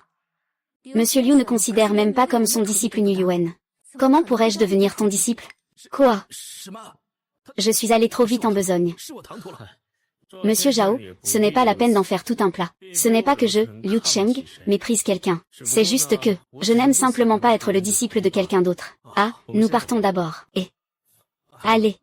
S1: Monsieur Liu ne considère même pas comme son disciple Niu Yuan. Comment pourrais-je devenir ton disciple? Quoi? Je suis allé trop vite en besogne. Monsieur Zhao, ce n'est pas la peine d'en faire tout un plat. Ce n'est pas que je, Liu Cheng, méprise quelqu'un. C'est juste que, je n'aime simplement pas être le disciple de quelqu'un d'autre. Ah, nous partons d'abord. Et... Allez.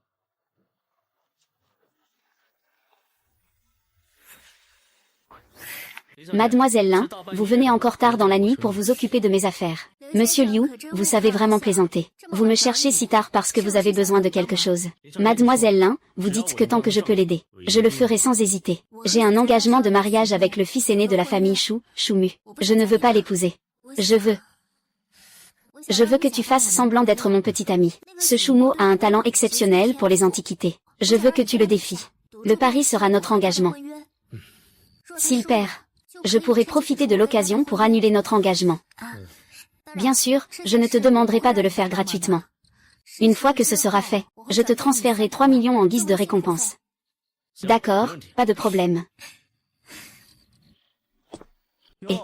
S1: Mademoiselle Lin, vous venez encore tard dans la nuit pour vous occuper de mes affaires. Monsieur Liu, vous savez vraiment plaisanter. Vous me cherchez si tard parce que vous avez besoin de quelque chose. Mademoiselle Lin, vous dites que tant que je peux l'aider, je le ferai sans hésiter. J'ai un engagement de mariage avec le fils aîné de la famille Shu, Shumu. Je ne veux pas l'épouser. Je veux que tu fasses semblant d'être mon petit ami. Ce Shumu a un talent exceptionnel pour les antiquités. Je veux que tu le défies. Le pari sera notre engagement. S'il perd, je pourrai profiter de l'occasion pour annuler notre engagement. Bien sûr, je ne te demanderai pas de le faire gratuitement. Une fois que ce sera fait, je te transférerai 3 millions en guise de récompense. D'accord, pas de problème. Et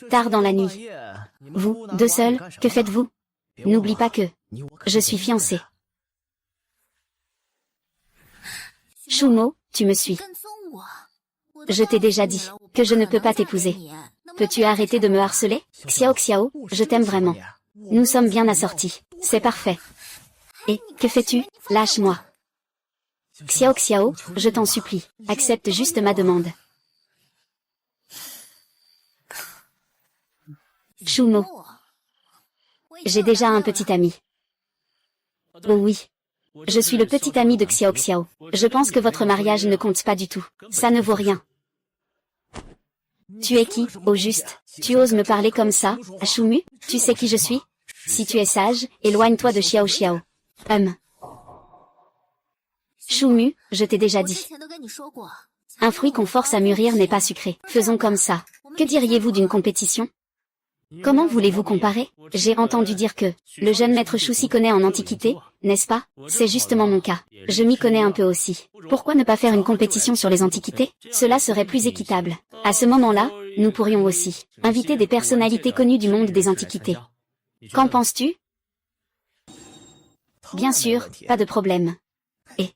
S1: tard dans la nuit. Vous, deux seuls, que faites-vous? N'oublie pas que je suis fiancé. Shumo, tu me suis. Je t'ai déjà dit que je ne peux pas t'épouser. Peux-tu arrêter de me harceler? Xiao Xiao, je t'aime vraiment. Nous sommes bien assortis. C'est parfait. Et, que fais-tu? Lâche-moi. Xiao Xiao, je t'en supplie, accepte juste ma demande. Shumo. J'ai déjà un petit ami. Oh oui. Je suis le petit ami de Xiao Xiao. Je pense que votre mariage ne compte pas du tout. Ça ne vaut rien. Tu es qui, au juste? Tu oses me parler comme ça, à Shumu? Tu sais qui je suis? Si tu es sage, éloigne-toi de Xiao Xiao. Shumu, je t'ai déjà dit. Un fruit qu'on force à mûrir n'est pas sucré. Faisons comme ça. Que diriez-vous d'une compétition? Comment voulez-vous comparer? J'ai entendu dire que le jeune maître Shu s'y connaît en antiquité, n'est-ce pas? C'est justement mon cas. Je m'y connais un peu aussi. Pourquoi ne pas faire une compétition sur les antiquités? Cela serait plus équitable. À ce moment-là, nous pourrions aussi inviter des personnalités connues du monde des antiquités. Qu'en penses-tu? Bien sûr, pas de problème. Et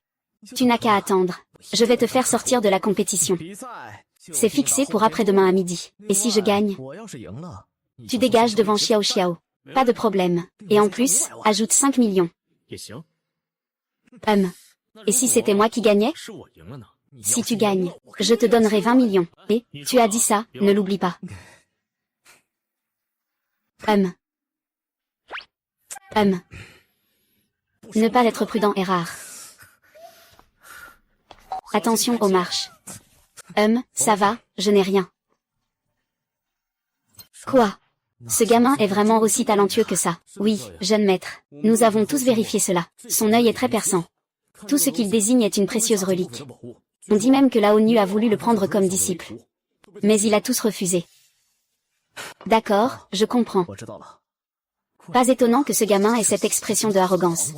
S1: tu n'as qu'à attendre. Je vais te faire sortir de la compétition. C'est fixé pour après-demain à midi. Et si je gagne? Tu dégages devant Xiao Xiao. Pas de problème. Et en plus, ajoute 5 millions. Et si c'était moi qui gagnais? Si tu gagnes, je te donnerai 20 millions. Et, tu as dit ça, ne l'oublie pas. Ne pas être prudent est rare. Attention aux marches. Ça va, je n'ai rien. Quoi? Ce gamin est vraiment aussi talentueux que ça. Oui, jeune maître. Nous avons tous vérifié cela. Son œil est très perçant. Tout ce qu'il désigne est une précieuse relique. On dit même que la ONU a voulu le prendre comme disciple. Mais il a tous refusé. D'accord, je comprends. Pas étonnant que ce gamin ait cette expression de arrogance.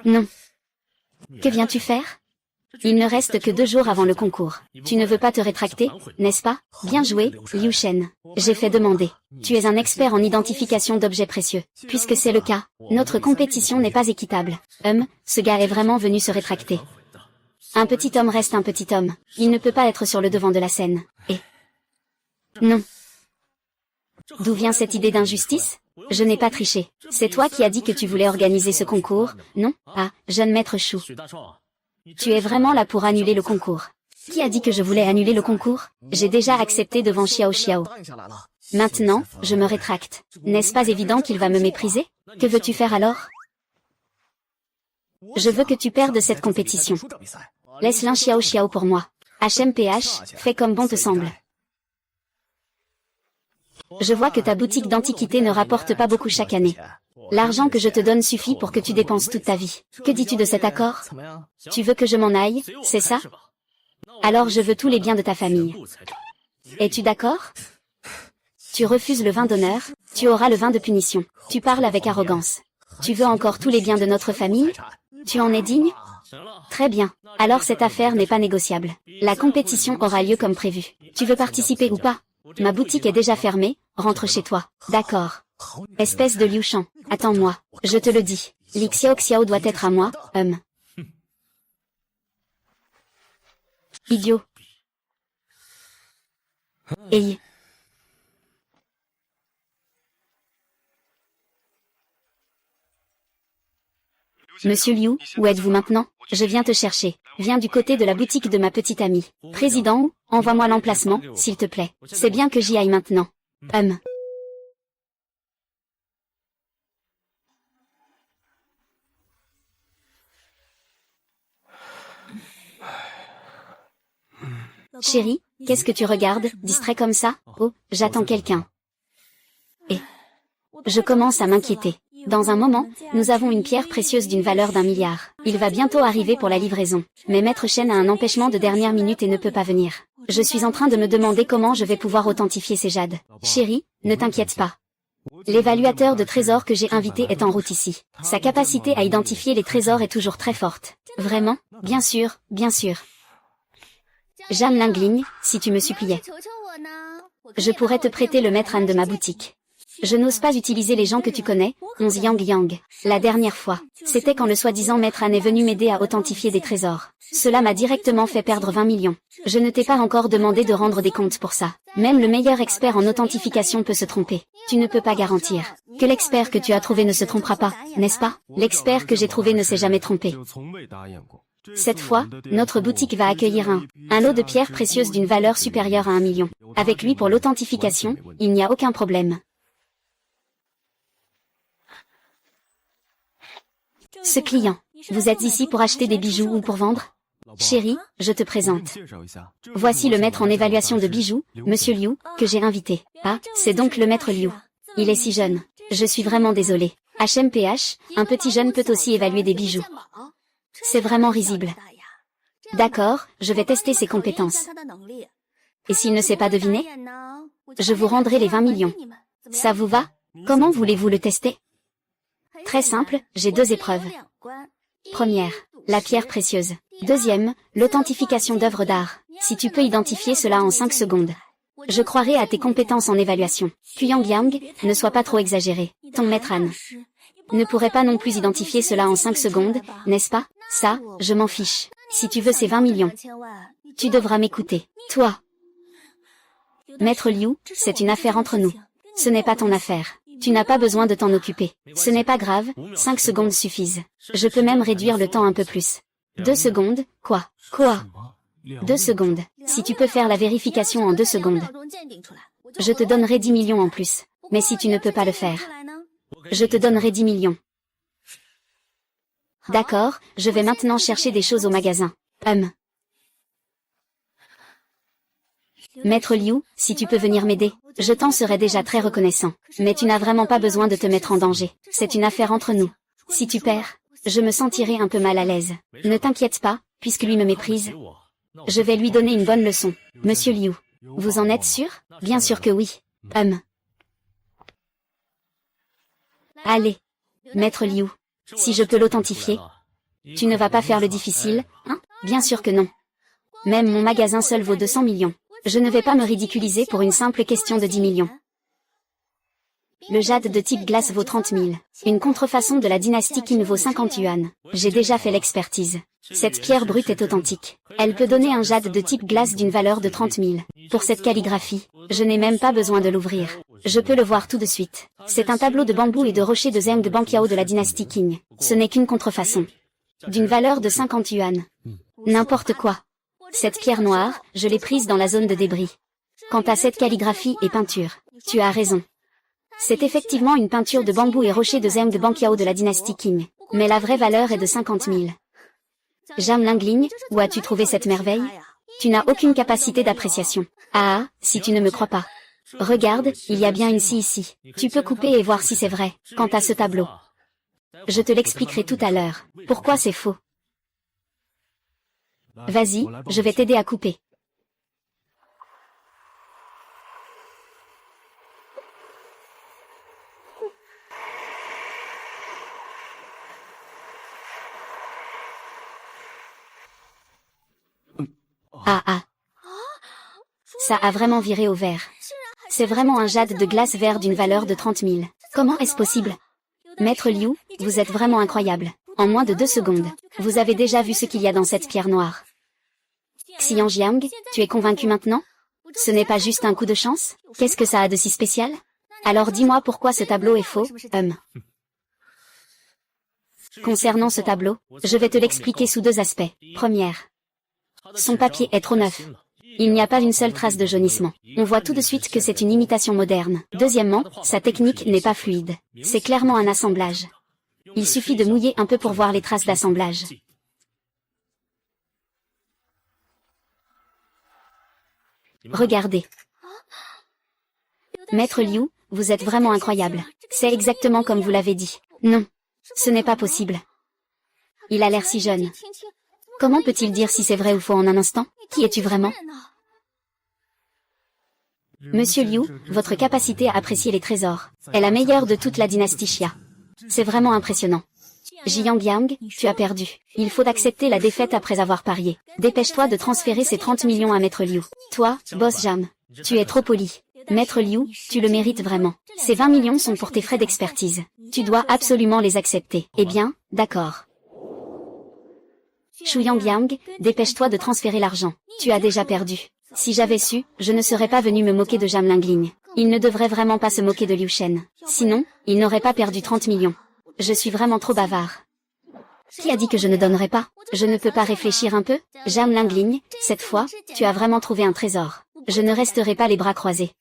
S1: Non. Que viens-tu faire? Il ne reste que 2 jours avant le concours. Tu ne veux pas te rétracter, n'est-ce pas? Bien joué, Liu Shen. J'ai fait demander. Tu es un expert en identification d'objets précieux. Puisque c'est le cas, notre compétition n'est pas équitable. Ce gars est vraiment venu se rétracter. Un petit homme reste un petit homme. Il ne peut pas être sur le devant de la scène. Et... Non. D'où vient cette idée d'injustice? Je n'ai pas triché. C'est toi qui as dit que tu voulais organiser ce concours, non? Ah, jeune maître Chou. Tu es vraiment là pour annuler le concours. Qui a dit que je voulais annuler le concours? J'ai déjà accepté devant Xiao Xiao. Maintenant, je me rétracte. N'est-ce pas évident qu'il va me mépriser? Que veux-tu faire alors? Je veux que tu perdes cette compétition. Laisse l'un Xiao Xiao pour moi. HMPH, fais comme bon te semble. Je vois que ta boutique d'antiquités ne rapporte pas beaucoup chaque année. L'argent que je te donne suffit pour que tu dépenses toute ta vie. Que dis-tu de cet accord? Tu veux que je m'en aille, c'est ça? Alors je veux tous les biens de ta famille. Es-tu d'accord? Tu refuses le vin d'honneur, tu auras le vin de punition. Tu parles avec arrogance. Tu veux encore tous les biens de notre famille? Tu en es digne? Très bien. Alors cette affaire n'est pas négociable. La compétition aura lieu comme prévu. Tu veux participer ou pas? Ma boutique est déjà fermée, rentre chez toi. D'accord. Espèce de Liu Shan, attends-moi, je te le dis. Li Xiao Xiao doit être à moi, Idiot. Hey. Monsieur Liu, où êtes-vous maintenant? Je viens te chercher. Viens du côté de la boutique de ma petite amie. Président, envoie-moi l'emplacement, s'il te plaît. C'est bien que j'y aille maintenant. Chérie, qu'est-ce que tu regardes, distrait comme ça? Oh, j'attends quelqu'un. Et je commence à m'inquiéter. Dans un moment, nous avons une pierre précieuse d'une valeur d'1 milliard. Il va bientôt arriver pour la livraison. Mais Maître Shen a un empêchement de dernière minute et ne peut pas venir. Je suis en train de me demander comment je vais pouvoir authentifier ces jades. Chérie, ne t'inquiète pas. L'évaluateur de trésors que j'ai invité est en route ici. Sa capacité à identifier les trésors est toujours très forte. Vraiment? Bien sûr, bien sûr. Jeanne Lingling, si tu me suppliais. Je pourrais te prêter le maître Han de ma boutique. Je n'ose pas utiliser les gens que tu connais, 11 Yang Yang. La dernière fois, c'était quand le soi-disant maître Han est venu m'aider à authentifier des trésors. Cela m'a directement fait perdre 20 millions. Je ne t'ai pas encore demandé de rendre des comptes pour ça. Même le meilleur expert en authentification peut se tromper. Tu ne peux pas garantir que l'expert que tu as trouvé ne se trompera pas, n'est-ce pas? L'expert que j'ai trouvé ne s'est jamais trompé. Cette fois, notre boutique va accueillir un lot de pierres précieuses d'une valeur supérieure à 1 million. Avec lui pour l'authentification, il n'y a aucun problème. Ce client, vous êtes ici pour acheter des bijoux ou pour vendre? Chérie, je te présente. Voici le maître en évaluation de bijoux, Monsieur Liu, que j'ai invité. Ah, c'est donc le maître Liu. Il est si jeune. Je suis vraiment désolée. HMPH, un petit jeune peut aussi évaluer des bijoux. C'est vraiment risible. D'accord, je vais tester ses compétences. Et s'il ne sait pas deviner? Je vous rendrai les 20 millions. Ça vous va? Comment voulez-vous le tester? Très simple, j'ai 2 épreuves. Première, la pierre précieuse. Deuxième, l'authentification d'œuvres d'art. Si tu peux identifier cela en 5 secondes. Je croirai à tes compétences en évaluation. Kuyang Yang, ne sois pas trop exagéré. Ton maître Han ne pourrait pas non plus identifier cela en 5 secondes, n'est-ce pas? Ça, je m'en fiche. Si tu veux ces 20 millions, tu devras m'écouter. Toi. Maître Liu, c'est une affaire entre nous. Ce n'est pas ton affaire. Tu n'as pas besoin de t'en occuper. Ce n'est pas grave, 5 secondes suffisent. Je peux même réduire le temps un peu plus. 2 secondes, quoi? 2 secondes. Si tu peux faire la vérification en 2 secondes, je te donnerai 10 millions en plus. Mais si tu ne peux pas le faire, Je te donnerai 10 millions. D'accord, je vais maintenant chercher des choses au magasin. Maître Liu, si tu peux venir m'aider, je t'en serais déjà très reconnaissant. Mais tu n'as vraiment pas besoin de te mettre en danger. C'est une affaire entre nous. Si tu perds, je me sentirai un peu mal à l'aise. Ne t'inquiète pas, puisque lui me méprise. Je vais lui donner une bonne leçon. Monsieur Liu, vous en êtes sûr? Bien sûr que oui. Allez. Maître Liu, si je peux l'authentifier. Tu ne vas pas faire le difficile, hein? Bien sûr que non. Même mon magasin seul vaut 200 millions. Je ne vais pas me ridiculiser pour une simple question de 10 millions. Le jade de type glace vaut 30 000. Une contrefaçon de la dynastie Qin vaut 50 yuan. J'ai déjà fait l'expertise. Cette pierre brute est authentique. Elle peut donner un jade de type glace d'une valeur de 30 000. Pour cette calligraphie, je n'ai même pas besoin de l'ouvrir. Je peux le voir tout de suite. C'est un tableau de bambou et de rochers de Zheng Banqiao de la dynastie Qing. Ce n'est qu'une contrefaçon. D'une valeur de 50 yuan. N'importe quoi. Cette pierre noire, je l'ai prise dans la zone de débris. Quant à cette calligraphie et peinture, tu as raison. C'est effectivement une peinture de bambou et rocher de Zheng Banqiao de la dynastie Qing. Mais la vraie valeur est de 50 000. Jam Lingling, où as-tu trouvé cette merveille? Tu n'as aucune capacité d'appréciation. Ah, si tu ne me crois pas. Regarde, il y a bien une scie ici. Tu peux couper et voir si c'est vrai. Quant à ce tableau, je te l'expliquerai tout à l'heure. Pourquoi c'est faux? Vas-y, je vais t'aider à couper. Ah. Ça a vraiment viré au vert. C'est vraiment un jade de glace vert d'une valeur de 30 000. Comment est-ce possible? Maître Liu, vous êtes vraiment incroyable. En moins de 2 secondes, vous avez déjà vu ce qu'il y a dans cette pierre noire. Xiangjiang, tu es convaincu maintenant? Ce n'est pas juste un coup de chance? Qu'est-ce que ça a de si spécial? Alors dis-moi pourquoi ce tableau est faux, Concernant ce tableau, je vais te l'expliquer sous 2 aspects. Première, son papier est trop neuf. Il n'y a pas une seule trace de jaunissement. On voit tout de suite que c'est une imitation moderne. Deuxièmement, sa technique n'est pas fluide. C'est clairement un assemblage. Il suffit de mouiller un peu pour voir les traces d'assemblage. Regardez. Maître Liu, vous êtes vraiment incroyable. C'est exactement comme vous l'avez dit. Non. Ce n'est pas possible. Il a l'air si jeune. Comment peut-il dire si c'est vrai ou faux en un instant? Qui es-tu vraiment? Monsieur Liu, votre capacité à apprécier les trésors est la meilleure de toute la dynastie Xia. C'est vraiment impressionnant. Jiang, tu as perdu. Il faut accepter la défaite après avoir parié. Dépêche-toi de transférer ces 30 millions à Maître Liu. Toi, Boss Jam, tu es trop poli. Maître Liu, tu le mérites vraiment. Ces 20 millions sont pour tes frais d'expertise. Tu dois absolument les accepter. Eh bien, d'accord. Yang, dépêche-toi de transférer l'argent. Tu as déjà perdu. Si j'avais su, je ne serais pas venu me moquer de Jam Lingling. Il ne devrait vraiment pas se moquer de Liu Shen. Sinon, il n'aurait pas perdu 30 millions. Je suis vraiment trop bavard. Qui a dit que je ne donnerais pas? Je ne peux pas réfléchir un peu? Jam Lingling, cette fois, tu as vraiment trouvé un trésor. Je ne resterai pas les bras croisés.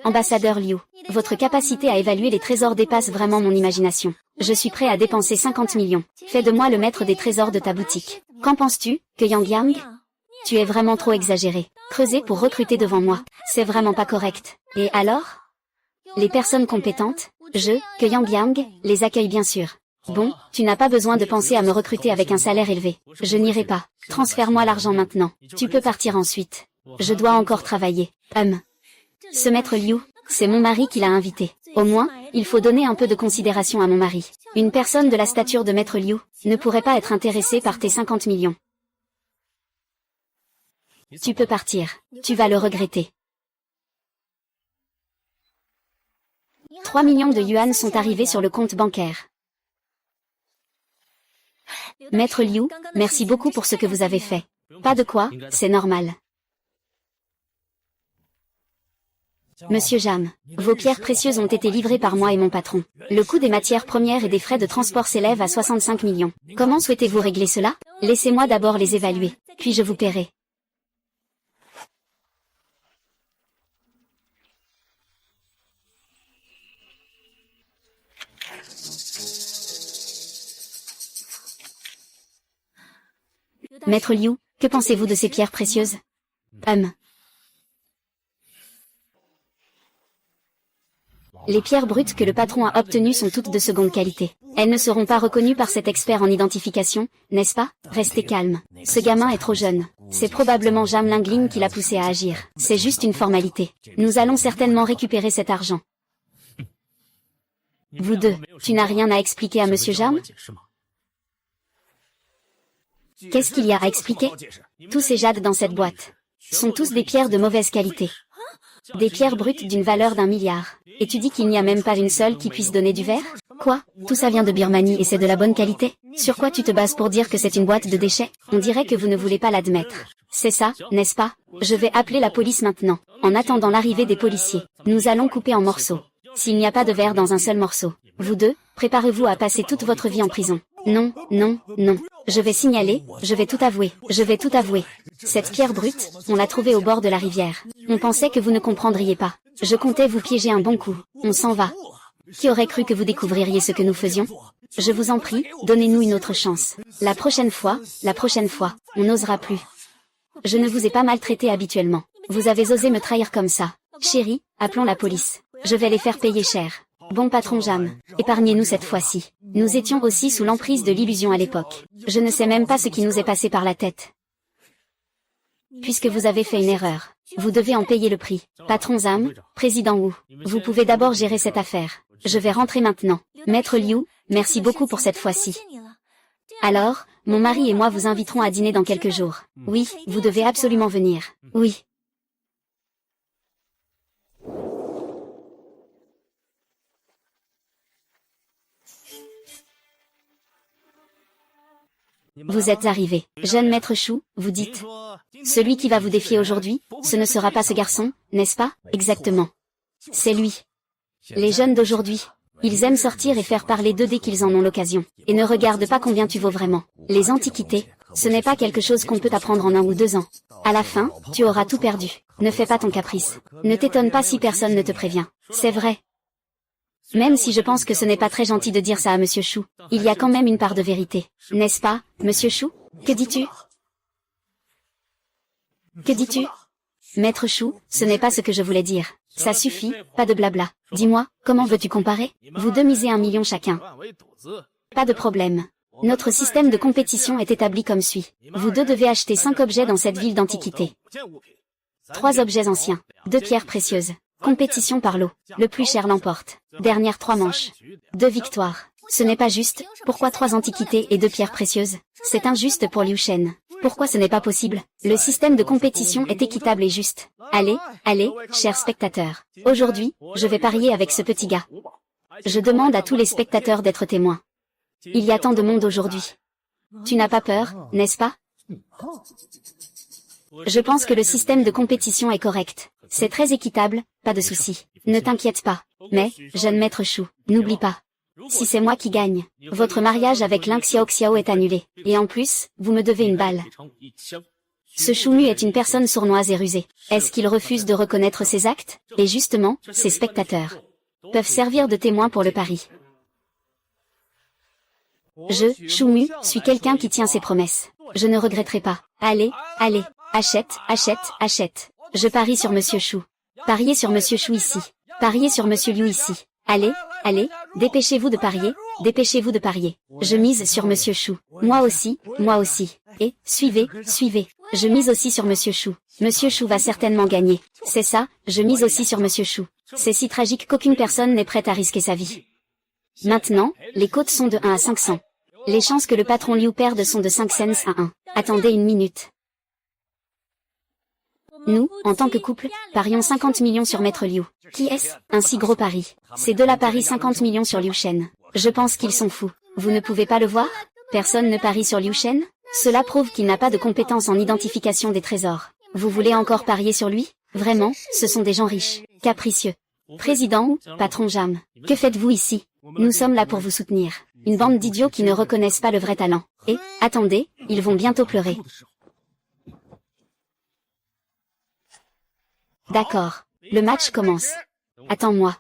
S1: Ambassadeur Liu, votre capacité à évaluer les trésors dépasse vraiment mon imagination. Je suis prêt à dépenser 50 millions. Fais de moi le maître des trésors de ta boutique. Qu'en penses-tu, Yang? Tu es vraiment trop exagéré. Creuser pour recruter devant moi, c'est vraiment pas correct. Et alors? Les personnes compétentes, Yang, les accueille bien sûr. Bon, tu n'as pas besoin de penser à me recruter avec un salaire élevé. Je n'irai pas. Transfère-moi l'argent maintenant. Tu peux partir ensuite. Je dois encore travailler. Ce maître Liu, c'est mon mari qui l'a invité. Au moins, il faut donner un peu de considération à mon mari. Une personne de la stature de maître Liu ne pourrait pas être intéressée par tes 50 millions. Tu peux partir. Tu vas le regretter. 3 millions de yuan sont arrivés sur le compte bancaire. Maître Liu, merci beaucoup pour ce que vous avez fait. Pas de quoi, c'est normal. Monsieur Jam, vos pierres précieuses ont été livrées par moi et mon patron. Le coût des matières premières et des frais de transport s'élève à 65 millions. Comment souhaitez-vous régler cela? Laissez-moi d'abord les évaluer, puis je vous paierai. Maître Liu, que pensez-vous de ces pierres précieuses? Les pierres brutes que le patron a obtenues sont toutes de seconde qualité. Elles ne seront pas reconnues par cet expert en identification, n'est-ce pas? Restez calme. Ce gamin est trop jeune. C'est probablement Jam Lingling qui l'a poussé à agir. C'est juste une formalité. Nous allons certainement récupérer cet argent. Vous deux, tu n'as rien à expliquer à Monsieur Jam? Qu'est-ce qu'il y a à expliquer? Tous ces jades dans cette boîte sont tous des pierres de mauvaise qualité. Des pierres brutes d'une valeur d'1 milliard. Et tu dis qu'il n'y a même pas une seule qui puisse donner du verre? Quoi? Tout ça vient de Birmanie et c'est de la bonne qualité? Sur quoi tu te bases pour dire que c'est une boîte de déchets? On dirait que vous ne voulez pas l'admettre. C'est ça, n'est-ce pas? Je vais appeler la police maintenant. En attendant l'arrivée des policiers, nous allons couper en morceaux. S'il n'y a pas de verre dans un seul morceau, vous deux, préparez-vous à passer toute votre vie en prison. Non, non, non. Je vais signaler, je vais tout avouer, je vais tout avouer. Cette pierre brute, on l'a trouvée au bord de la rivière. On pensait que vous ne comprendriez pas. Je comptais vous piéger un bon coup. On s'en va. Qui aurait cru que vous découvririez ce que nous faisions? Je vous en prie, donnez-nous une autre chance. La prochaine fois, on n'osera plus. Je ne vous ai pas maltraité habituellement. Vous avez osé me trahir comme ça. Chérie, appelons la police. Je vais les faire payer cher. Bon patron Jam, épargnez-nous cette fois-ci. Nous étions aussi sous l'emprise de l'illusion à l'époque. Je ne sais même pas ce qui nous est passé par la tête. Puisque vous avez fait une erreur, vous devez en payer le prix. Patron Jam, président Wu, vous pouvez d'abord gérer cette affaire. Je vais rentrer maintenant. Maître Liu, merci beaucoup pour cette fois-ci. Alors, mon mari et moi vous inviterons à dîner dans quelques jours. Oui, vous devez absolument venir. Oui. Vous êtes arrivé. Jeune maître Chou, vous dites. Celui qui va vous défier aujourd'hui, ce ne sera pas ce garçon, n'est-ce pas? Exactement. C'est lui. Les jeunes d'aujourd'hui, ils aiment sortir et faire parler d'eux dès qu'ils en ont l'occasion, et ne regardent pas combien tu vaux vraiment. Les antiquités, ce n'est pas quelque chose qu'on peut apprendre en 1 ou 2 ans. À la fin, tu auras tout perdu. Ne fais pas ton caprice. Ne t'étonne pas si personne ne te prévient. C'est vrai. Même si je pense que ce n'est pas très gentil de dire ça à Monsieur Chou, il y a quand même une part de vérité. N'est-ce pas, Monsieur Chou? Que dis-tu? Que dis-tu? Maître Chou, ce n'est pas ce que je voulais dire. Ça suffit, pas de blabla. Dis-moi, comment veux-tu comparer? Vous deux misez 1 million chacun. Pas de problème. Notre système de compétition est établi comme suit. Vous deux devez acheter 5 objets dans cette ville d'antiquité. 3 objets anciens, 2 pierres précieuses. Compétition par lot. Le plus cher l'emporte. Dernière 3 manches. 2 victoires. Ce n'est pas juste. Pourquoi 3 antiquités et 2 pierres précieuses? C'est injuste pour Liu Shen. Pourquoi ce n'est pas possible? Le système de compétition est équitable et juste. Allez, allez, chers spectateurs. Aujourd'hui, je vais parier avec ce petit gars. Je demande à tous les spectateurs d'être témoins. Il y a tant de monde aujourd'hui. Tu n'as pas peur, n'est-ce pas? Je pense que le système de compétition est correct. C'est très équitable, pas de souci. Ne t'inquiète pas. Mais, jeune maître Chou, n'oublie pas. Si c'est moi qui gagne, votre mariage avec Ling Xiaoxiao est annulé. Et en plus, vous me devez une balle. Ce Choumu est une personne sournoise et rusée. Est-ce qu'il refuse de reconnaître ses actes? Et justement, ses spectateurs peuvent servir de témoins pour le pari. Je, Choumu, suis quelqu'un qui tient ses promesses. Je ne regretterai pas. Allez, allez, achète, achète, achète. Je parie sur Monsieur Chou. Pariez sur Monsieur Chou ici. Pariez sur Monsieur Liu ici. Allez, allez, dépêchez-vous de parier, dépêchez-vous de parier. Je mise sur Monsieur Chou. Moi aussi, moi aussi. Et, suivez, suivez. Je mise aussi sur Monsieur Chou. Monsieur Chou va certainement gagner. C'est ça, je mise aussi sur Monsieur Chou. C'est si tragique qu'aucune personne n'est prête à risquer sa vie. Maintenant, les cotes sont de 1 à 500. Les chances que le patron Liu perde sont de 5 cents à 1. Attendez une minute. Nous, en tant que couple, parions 50 millions sur Maître Liu. Qui est-ce? Un si gros pari. Ces deux-là parient 50 millions sur Liu Shen. Je pense qu'ils sont fous. Vous ne pouvez pas le voir? Personne ne parie sur Liu Shen? Cela prouve qu'il n'a pas de compétences en identification des trésors. Vous voulez encore parier sur lui? Vraiment, ce sont des gens riches, capricieux. Président ou, patron Jam, que faites-vous ici? Nous sommes là pour vous soutenir. Une bande d'idiots qui ne reconnaissent pas le vrai talent. Et, attendez, ils vont bientôt pleurer. D'accord. Le match commence. Attends-moi.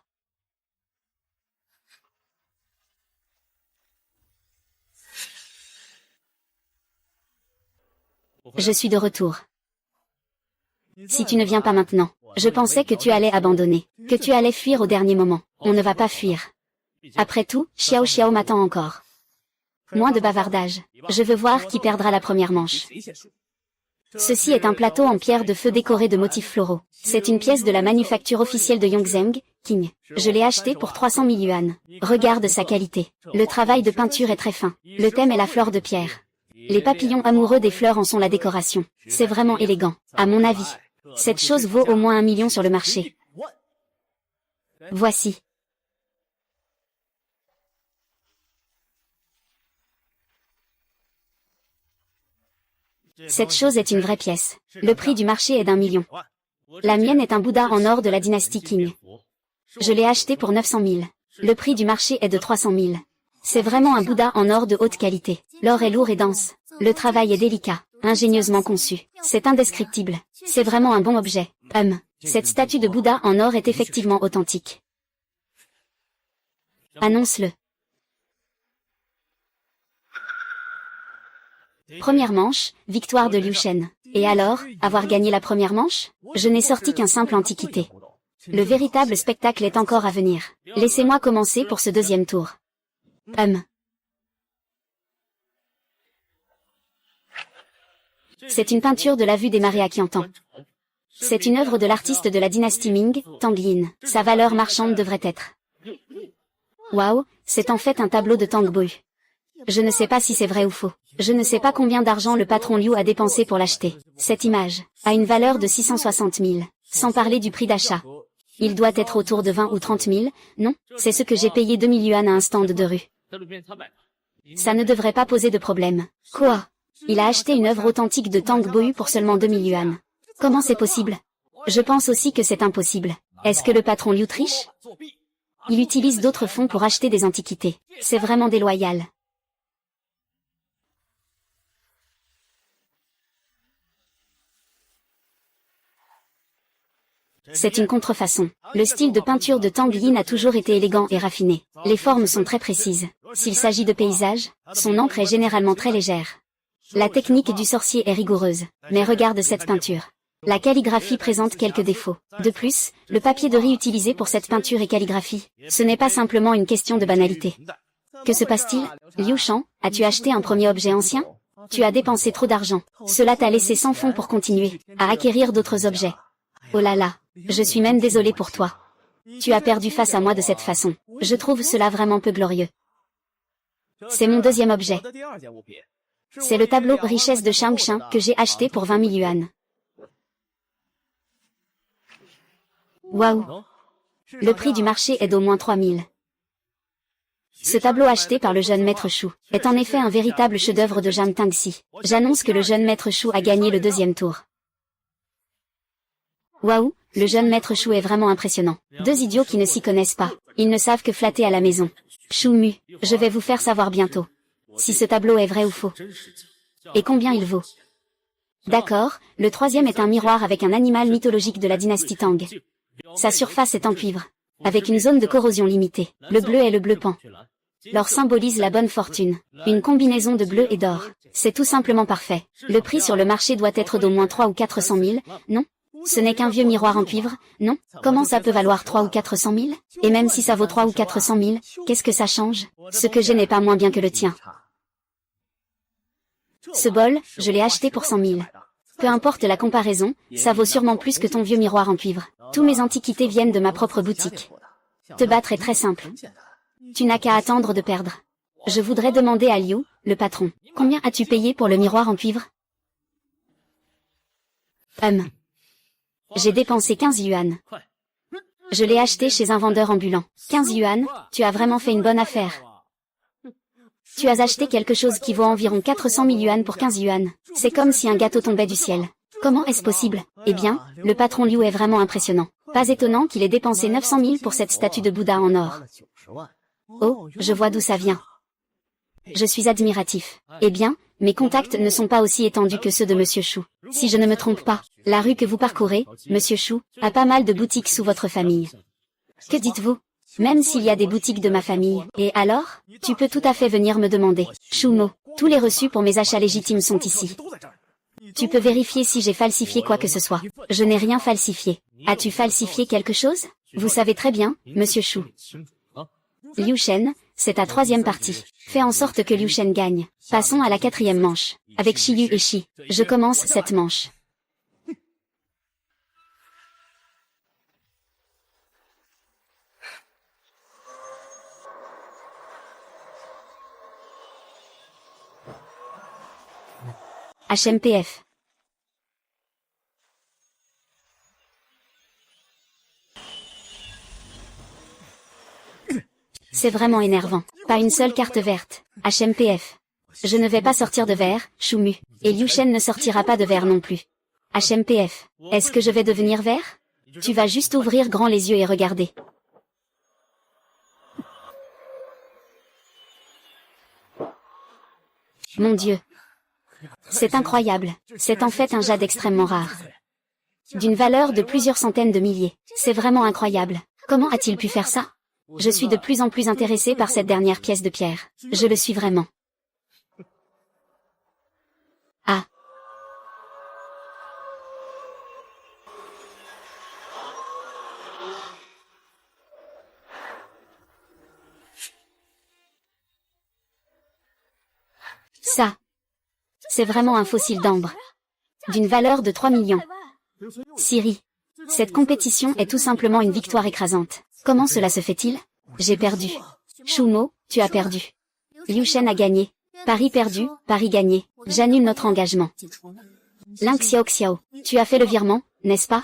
S1: Je suis de retour. Si tu ne viens pas maintenant, je pensais que tu allais abandonner, que tu allais fuir au dernier moment. On ne va pas fuir. Après tout, Xiao Xiao m'attend encore. Moins de bavardage. Je veux voir qui perdra la première manche. Ceci est un plateau en pierre de feu décoré de motifs floraux. C'est une pièce de la manufacture officielle de Yongzheng, King. Je l'ai acheté pour 300 000 yuan. Regarde sa qualité. Le travail de peinture est très fin. Le thème est la fleur de pierre. Les papillons amoureux des fleurs en sont la décoration. C'est vraiment élégant, à mon avis. Cette chose vaut au moins 1 million sur le marché. Voici. Cette chose est une vraie pièce. Le prix du marché est d'1 million. La mienne est un Bouddha en or de la dynastie Qing. Je l'ai acheté pour 900 000. Le prix du marché est de 300 000. C'est vraiment un Bouddha en or de haute qualité. L'or est lourd et dense. Le travail est délicat, ingénieusement conçu. C'est indescriptible. C'est vraiment un bon objet. Cette statue de Bouddha en or est effectivement authentique. Annonce-le. Première manche, victoire de Liu Shen. Et alors, avoir gagné la première manche? Je n'ai sorti qu'un simple antiquité. Le véritable spectacle est encore à venir. Laissez-moi commencer pour ce deuxième tour. C'est une peinture de la vue des marais à Qiantan. C'est une œuvre de l'artiste de la dynastie Ming, Tang Yin. Sa valeur marchande devrait être. Waouh, c'est en fait un tableau de Tang Boyu. Je ne sais pas si c'est vrai ou faux. Je ne sais pas combien d'argent le patron Liu a dépensé pour l'acheter. Cette image a une valeur de 660 000, sans parler du prix d'achat. Il doit être autour de 20 ou 30 000, non? C'est ce que j'ai payé 2000 yuan à un stand de rue. Ça ne devrait pas poser de problème. Quoi? Il a acheté une œuvre authentique de Tang Boyu pour seulement 2000 yuan. Comment c'est possible? Je pense aussi que c'est impossible. Est-ce que le patron Liu triche? Il utilise d'autres fonds pour acheter des antiquités. C'est vraiment déloyal. C'est une contrefaçon. Le style de peinture de Tang Yin a toujours été élégant et raffiné. Les formes sont très précises. S'il s'agit de paysages, son encre est généralement très légère. La technique du sorcier est rigoureuse. Mais regarde cette peinture. La calligraphie présente quelques défauts. De plus, le papier de riz utilisé pour cette peinture et calligraphie, ce n'est pas simplement une question de banalité. Que se passe-t-il? Liu Shan, as-tu acheté un premier objet ancien? Tu as dépensé trop d'argent. Cela t'a laissé sans fonds pour continuer à acquérir d'autres objets. Oh là là, je suis même désolé pour toi. Tu as perdu face à moi de cette façon. Je trouve cela vraiment peu glorieux. C'est mon deuxième objet. C'est le tableau Richesse de Shang que j'ai acheté pour 20 000 yuan. Waouh! Le prix du marché est d'au moins 3 000. Ce tableau acheté par le jeune maître Shu est en effet un véritable chef-d'œuvre de Zhang Tangxi. J'annonce que le jeune maître Shu a gagné le deuxième tour. Waouh, le jeune maître Shu est vraiment impressionnant. Deux idiots qui ne s'y connaissent pas. Ils ne savent que flatter à la maison. Shu Mu, je vais vous faire savoir bientôt si ce tableau est vrai ou faux. Et combien il vaut. D'accord, le troisième est un miroir avec un animal mythologique de la dynastie Tang. Sa surface est en cuivre, avec une zone de corrosion limitée. Le bleu est le bleu pan. L'or symbolise la bonne fortune. Une combinaison de bleu et d'or. C'est tout simplement parfait. Le prix sur le marché doit être d'au moins 300 ou 400 000, non? Ce n'est qu'un vieux miroir en cuivre, non? Comment ça peut valoir 300 ou 400 000? Et même si ça vaut 300 ou 400 000, qu'est-ce que ça change? Ce que j'ai n'est pas moins bien que le tien. Ce bol, je l'ai acheté pour 100 000. Peu importe la comparaison, ça vaut sûrement plus que ton vieux miroir en cuivre. Tous mes antiquités viennent de ma propre boutique. Te battre est très simple. Tu n'as qu'à attendre de perdre. Je voudrais demander à Liu, le patron, combien as-tu payé pour le miroir en cuivre? J'ai dépensé 15 yuan. Je l'ai acheté chez un vendeur ambulant. 15 yuan, tu as vraiment fait une bonne affaire. Tu as acheté quelque chose qui vaut environ 400 000 yuan pour 15 yuan. C'est comme si un gâteau tombait du ciel. Comment est-ce possible? Eh bien, le patron Liu est vraiment impressionnant. Pas étonnant qu'il ait dépensé 900 000 pour cette statue de Bouddha en or. Oh, je vois d'où ça vient. Je suis admiratif. Eh bien, mes contacts ne sont pas aussi étendus que ceux de Monsieur Shu. Si je ne me trompe pas, la rue que vous parcourez, Monsieur Shu, a pas mal de boutiques sous votre famille. Que dites-vous? Même s'il y a des boutiques de ma famille. Et alors? Tu peux tout à fait venir me demander. Shu Mo, tous les reçus pour mes achats légitimes sont ici. Tu peux vérifier si j'ai falsifié quoi que ce soit. Je n'ai rien falsifié. As-tu falsifié quelque chose? Vous savez très bien, Monsieur Shu. Liu Shen, c'est ta troisième partie. Fais en sorte que Liu Shen gagne. Passons à la quatrième manche. Avec Shiyu et Shi. Je commence cette manche. HMPF. C'est vraiment énervant. Pas une seule carte verte. HMPF. Je ne vais pas sortir de vert, Shumu. Et Liu Shen ne sortira pas de vert non plus. HMPF. Est-ce que je vais devenir vert? Tu vas juste ouvrir grand les yeux et regarder. Mon Dieu. C'est incroyable. C'est en fait un jade extrêmement rare. D'une valeur de plusieurs centaines de milliers. C'est vraiment incroyable. Comment a-t-il pu faire ça? Je suis de plus en plus intéressé par cette dernière pièce de pierre. Je le suis vraiment. Ah. Ça. C'est vraiment un fossile d'ambre. D'une valeur de 3 millions. Siri. Cette compétition est tout simplement une victoire écrasante. Comment cela se fait-il? J'ai perdu. Shumo, tu as perdu. Liu Shen a gagné. Pari perdu, pari gagné. J'annule notre engagement. Link Xiao Xiao, tu as fait le virement, n'est-ce pas?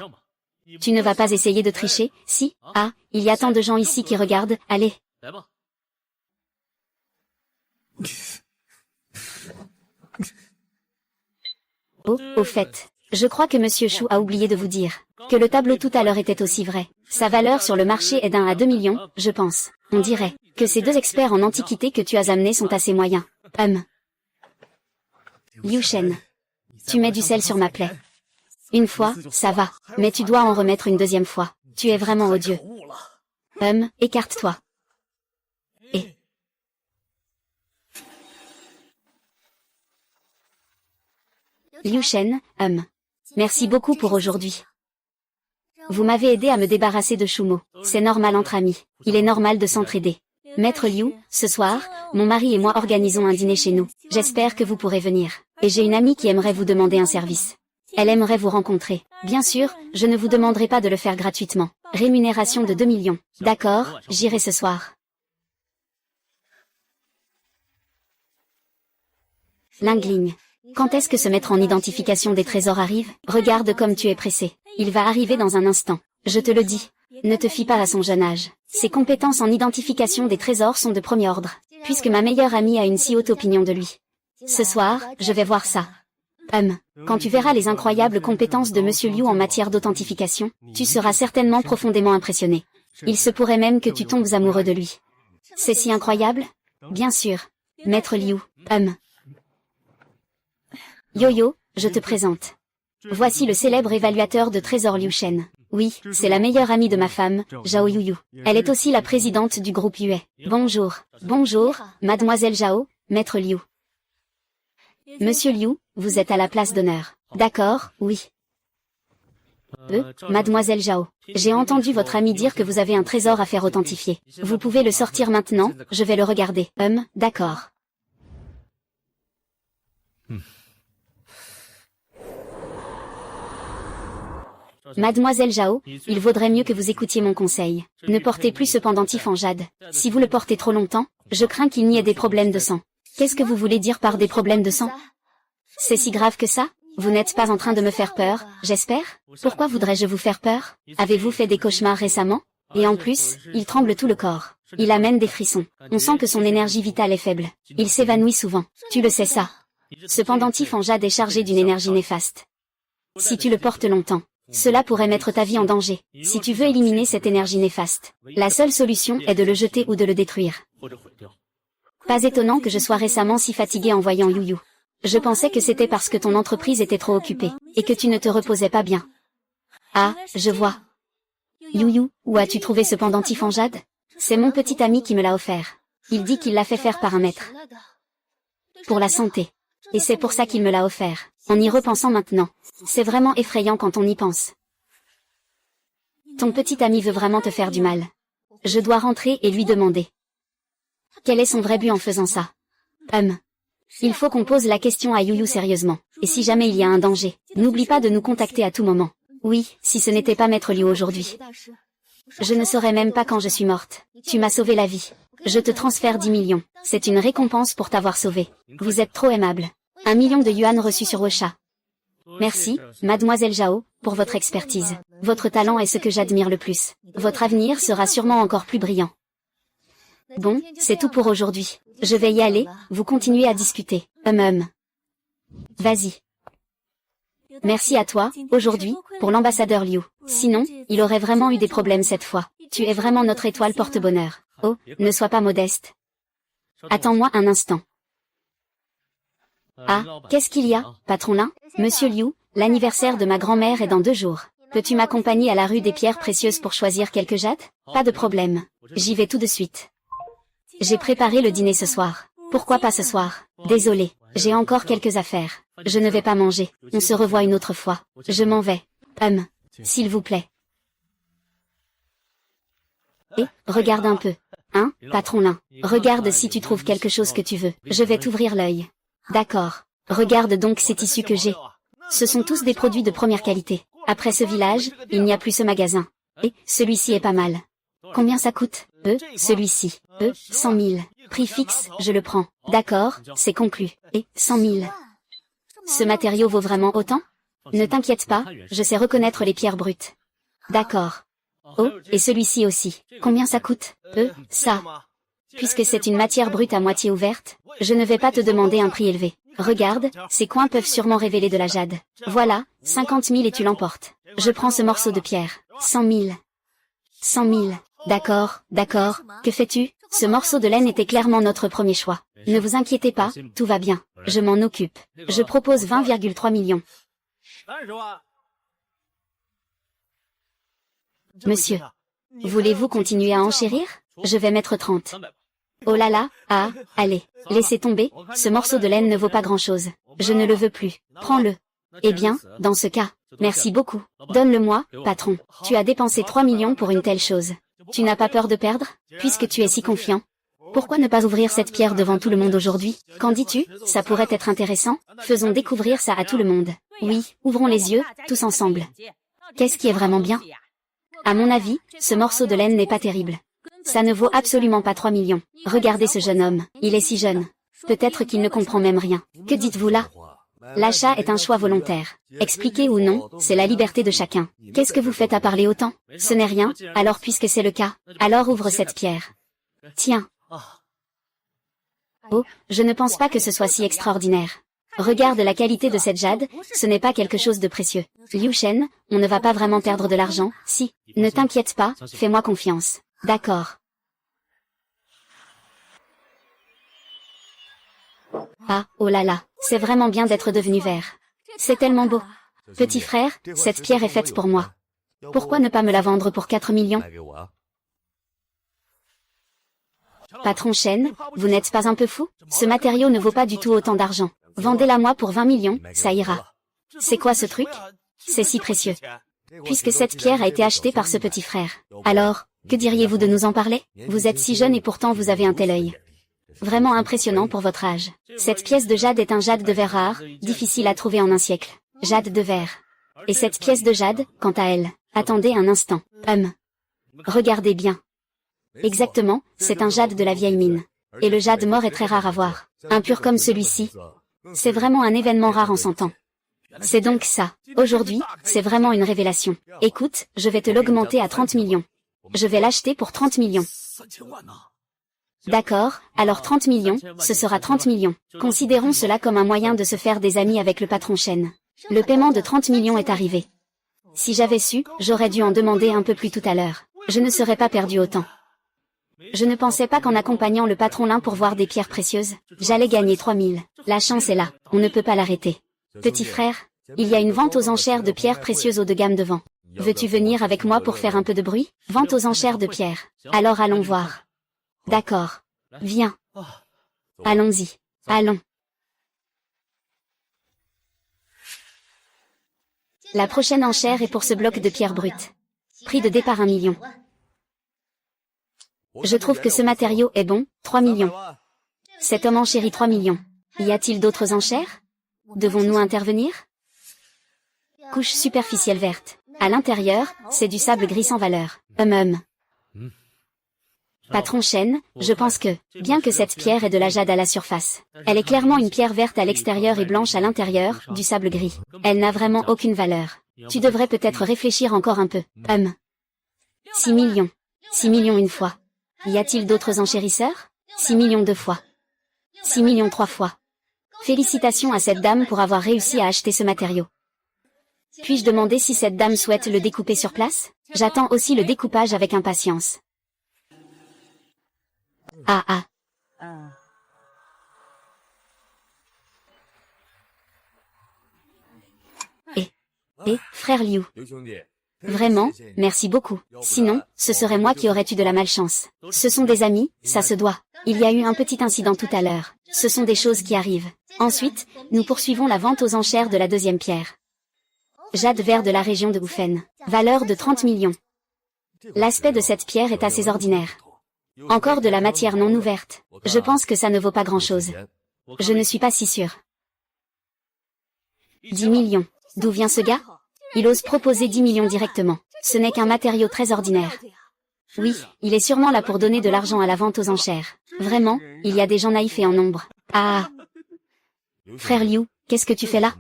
S1: Tu ne vas pas essayer de tricher, si? Ah, il y a tant de gens ici qui regardent, allez. Oh, au fait, je crois que Monsieur Shu a oublié de vous dire que le tableau tout à l'heure était aussi vrai. Sa valeur sur le marché est d'1 à 2 millions, je pense. On dirait que ces deux experts en antiquité que tu as amenés sont assez moyens. Liu Shen. Tu mets du sel sur ma plaie. Une fois, ça va, mais tu dois en remettre une deuxième fois. Tu es vraiment odieux. Écarte-toi. Et... Liu Shen, merci beaucoup pour aujourd'hui. Vous m'avez aidé à me débarrasser de Shumo. C'est normal entre amis. Il est normal de s'entraider. Maître Liu, ce soir, mon mari et moi organisons un dîner chez nous. J'espère que vous pourrez venir. Et j'ai une amie qui aimerait vous demander un service. Elle aimerait vous rencontrer. Bien sûr, je ne vous demanderai pas de le faire gratuitement. Rémunération de 2 millions. D'accord, j'irai ce soir. Lingling. Quand est-ce que se mettre en identification des trésors arrive? Regarde comme tu es pressé. Il va arriver dans un instant. Je te le dis. Ne te fie pas à son jeune âge. Ses compétences en identification des trésors sont de premier ordre, puisque ma meilleure amie a une si haute opinion de lui. Ce soir, je vais voir ça. Quand tu verras les incroyables compétences de Monsieur Liu en matière d'authentification, tu seras certainement profondément impressionné. Il se pourrait même que tu tombes amoureux de lui. C'est si incroyable? Bien sûr. Maître Liu. Yo-yo, je te présente. Voici le célèbre évaluateur de trésors Liu Shen. Oui, c'est la meilleure amie de ma femme, Zhao Yuyu. Elle est aussi la présidente du groupe Yue. Bonjour. Bonjour, mademoiselle Zhao, maître Liu. Monsieur Liu, vous êtes à la place d'honneur. D'accord, oui. Mademoiselle Zhao. J'ai entendu votre ami dire que vous avez un trésor à faire authentifier. Vous pouvez le sortir maintenant, je vais le regarder. D'accord. Mademoiselle Zhao, il vaudrait mieux que vous écoutiez mon conseil. Ne portez plus ce pendentif en jade. Si vous le portez trop longtemps, je crains qu'il n'y ait des problèmes de sang. Qu'est-ce que vous voulez dire par des problèmes de sang? C'est si grave que ça? Vous n'êtes pas en train de me faire peur, j'espère? Pourquoi voudrais-je vous faire peur? Avez-vous fait des cauchemars récemment? Et en plus, il tremble tout le corps. Il amène des frissons. On sent que son énergie vitale est faible. Il s'évanouit souvent. Tu le sais ça. Ce pendentif en jade est chargé d'une énergie néfaste. Si tu le portes longtemps, cela pourrait mettre ta vie en danger. Si tu veux éliminer cette énergie néfaste, la seule solution est de le jeter ou de le détruire. Pas étonnant que je sois récemment si fatigué en voyant Yuyu. Je pensais que c'était parce que ton entreprise était trop occupée, et que tu ne te reposais pas bien. Ah, je vois. Yuyu, où as-tu trouvé ce pendentif en jade? C'est mon petit ami qui me l'a offert. Il dit qu'il l'a fait faire par un maître. Pour la santé. Et c'est pour ça qu'il me l'a offert. En y repensant maintenant, c'est vraiment effrayant quand on y pense. Ton petit ami veut vraiment te faire du mal. Je dois rentrer et lui demander. Quel est son vrai but en faisant ça? Il faut qu'on pose la question à Youyou sérieusement. Et si jamais il y a un danger, n'oublie pas de nous contacter à tout moment. Oui, si ce n'était pas Maître Liu aujourd'hui. Je ne saurais même pas quand je suis morte. Tu m'as sauvé la vie. Je te transfère 10 millions. C'est une récompense pour t'avoir sauvé. Vous êtes trop aimable. 1 million de yuan reçus sur Wecha. Merci, mademoiselle Zhao, pour votre expertise. Votre talent est ce que j'admire le plus. Votre avenir sera sûrement encore plus brillant. Bon, c'est tout pour aujourd'hui. Je vais y aller, vous continuez à discuter. Vas-y. Merci à toi, aujourd'hui, pour l'ambassadeur Liu. Sinon, il aurait vraiment eu des problèmes cette fois. Tu es vraiment notre étoile porte-bonheur. Oh, ne sois pas modeste. Attends-moi un instant. Ah, qu'est-ce qu'il y a, patron Lin? Monsieur Liu, l'anniversaire de ma grand-mère est dans 2 jours. Peux-tu m'accompagner à la rue des pierres précieuses pour choisir quelques jades? Pas de problème. J'y vais tout de suite. J'ai préparé le dîner ce soir. Pourquoi pas ce soir? Désolé, j'ai encore quelques affaires. Je ne vais pas manger. On se revoit une autre fois. Je m'en vais. S'il vous plaît. Et, regarde un peu. Hein, patron Lin? Regarde si tu trouves quelque chose que tu veux. Je vais t'ouvrir l'œil. D'accord. Regarde donc ces tissus que j'ai. Ce sont tous des produits de première qualité. Après ce village, il n'y a plus ce magasin. Et, celui-ci est pas mal. Combien ça coûte? Celui-ci. 100 000. Prix fixe, je le prends. D'accord, c'est conclu. Et, 100 000. Ce matériau vaut vraiment autant? Ne t'inquiète pas, je sais reconnaître les pierres brutes. D'accord. Oh, et celui-ci aussi. Combien ça coûte? Ça. Puisque c'est une matière brute à moitié ouverte, je ne vais pas te demander un prix élevé. Regarde, ces coins peuvent sûrement révéler de la jade. Voilà, 50 000 et tu l'emportes. Je prends ce morceau de pierre. 100 000. 100 000. D'accord, d'accord. Que fais-tu? Ce morceau de laine était clairement notre premier choix. Ne vous inquiétez pas, tout va bien. Je m'en occupe. Je propose 20,3 millions. Monsieur, voulez-vous continuer à enchérir? Je vais mettre 30. Oh là là, ah, allez, laissez tomber, ce morceau de laine ne vaut pas grand-chose. Je ne le veux plus. Prends-le. Eh bien, dans ce cas, merci beaucoup. Donne-le-moi, patron. Tu as dépensé 3 millions pour une telle chose. Tu n'as pas peur de perdre, puisque tu es si confiant? Pourquoi ne pas ouvrir cette pierre devant tout le monde aujourd'hui? Qu'en dis-tu? Ça pourrait être intéressant. Faisons découvrir ça à tout le monde. Oui, ouvrons les yeux, tous ensemble. Qu'est-ce qui est vraiment bien? À mon avis, ce morceau de laine n'est pas terrible. Ça ne vaut absolument pas 3 millions. Regardez ce jeune homme, il est si jeune. Peut-être qu'il ne comprend même rien. Que dites-vous là? L'achat est un choix volontaire. Expliquer ou non, c'est la liberté de chacun. Qu'est-ce que vous faites à parler autant? Ce n'est rien, alors puisque c'est le cas, alors ouvre cette pierre. Tiens. Oh, je ne pense pas que ce soit si extraordinaire. Regarde la qualité de cette jade, ce n'est pas quelque chose de précieux. Liu Shen, on ne va pas vraiment perdre de l'argent, si. Ne t'inquiète pas, fais-moi confiance. D'accord. Ah, oh là là, c'est vraiment bien d'être devenu vert. C'est tellement beau. Petit frère, cette pierre est faite pour moi. Pourquoi ne pas me la vendre pour 4 millions? Patron Shen, vous n'êtes pas un peu fou? Ce matériau ne vaut pas du tout autant d'argent. Vendez-la-moi pour 20 millions, ça ira. C'est quoi ce truc? C'est si précieux. Puisque cette pierre a été achetée par ce petit frère. Alors, que diriez-vous de nous en parler? Vous êtes si jeune et pourtant vous avez un tel œil. Vraiment impressionnant pour votre âge. Cette pièce de jade est un jade de verre rare, difficile à trouver en un siècle. Jade de verre. Et cette pièce de jade, quant à elle, attendez un instant. Regardez bien. Exactement, c'est un jade de la vieille mine. Et le jade mort est très rare à voir. Impur comme celui-ci. C'est vraiment un événement rare en son temps. C'est donc ça. Aujourd'hui, c'est vraiment une révélation. Écoute, je vais te l'augmenter à 30 millions. Je vais l'acheter pour 30 millions. D'accord, alors 30 millions, ce sera 30 millions. Considérons cela comme un moyen de se faire des amis avec le patron Shen. Le paiement de 30 millions est arrivé. Si j'avais su, j'aurais dû en demander un peu plus tout à l'heure. Je ne serais pas perdu autant. Je ne pensais pas qu'en accompagnant le patron Lin pour voir des pierres précieuses, j'allais gagner 3000. La chance est là, on ne peut pas l'arrêter. Petit frère, il y a une vente aux enchères de pierres précieuses haut de gamme devant. Veux-tu venir avec moi pour faire un peu de bruit? Vente aux enchères de pierres. Alors allons voir. D'accord. Viens. Allons-y. Allons. La prochaine enchère est pour ce bloc de pierre brute. Prix de départ 1 million. Je trouve que ce matériau est bon, 3 millions. Cet homme enchérit 3 millions. Y a-t-il d'autres enchères? Devons-nous intervenir? Couche superficielle verte. À l'intérieur, c'est du sable gris sans valeur. Patron Shen, je pense que, bien que cette pierre ait de la jade à la surface, elle est clairement une pierre verte à l'extérieur et blanche à l'intérieur, du sable gris. Elle n'a vraiment aucune valeur. Tu devrais peut-être réfléchir encore un peu. 6 millions. 6 millions une fois. Y a-t-il d'autres enchérisseurs? 6 millions deux fois. 6 millions trois fois. Félicitations à cette dame pour avoir réussi à acheter ce matériau. Puis-je demander si cette dame souhaite le découper sur place? J'attends aussi le découpage avec impatience. Frère Liu. Vraiment, merci beaucoup. Sinon, ce serait moi qui aurais eu de la malchance. Ce sont des amis, ça se doit. Il y a eu un petit incident tout à l'heure. Ce sont des choses qui arrivent. Ensuite, nous poursuivons la vente aux enchères de la deuxième pierre. Jade vert de la région de Wufen. Valeur de 30 millions. L'aspect de cette pierre est assez ordinaire. Encore de la matière non ouverte. Je pense que ça ne vaut pas grand-chose. Je ne suis pas si sûr. 10 millions. D'où vient ce gars? Il ose proposer 10 millions directement. Ce n'est qu'un matériau très ordinaire. Oui, il est sûrement là pour donner de l'argent à la vente aux enchères. Vraiment, il y a des gens naïfs et en nombre. Frère Liu, qu'est-ce que tu fais là?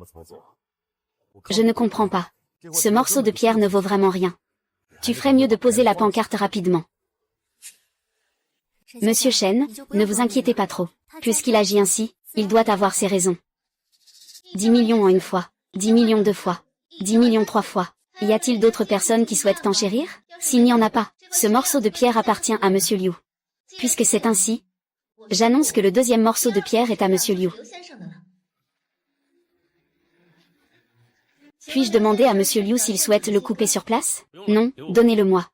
S1: Je ne comprends pas. Ce morceau de pierre ne vaut vraiment rien. Tu ferais mieux de poser la pancarte rapidement. Monsieur Shen, ne vous inquiétez pas trop. Puisqu'il agit ainsi, il doit avoir ses raisons. 10 millions en une fois. 10 millions deux fois. 10 millions trois fois. Y a-t-il d'autres personnes qui souhaitent enchérir? S'il n'y en a pas, ce morceau de pierre appartient à Monsieur Liu. Puisque c'est ainsi, j'annonce que le deuxième morceau de pierre est à Monsieur Liu. Puis-je demander à Monsieur Liu s'il souhaite le couper sur place? Non, donnez-le-moi.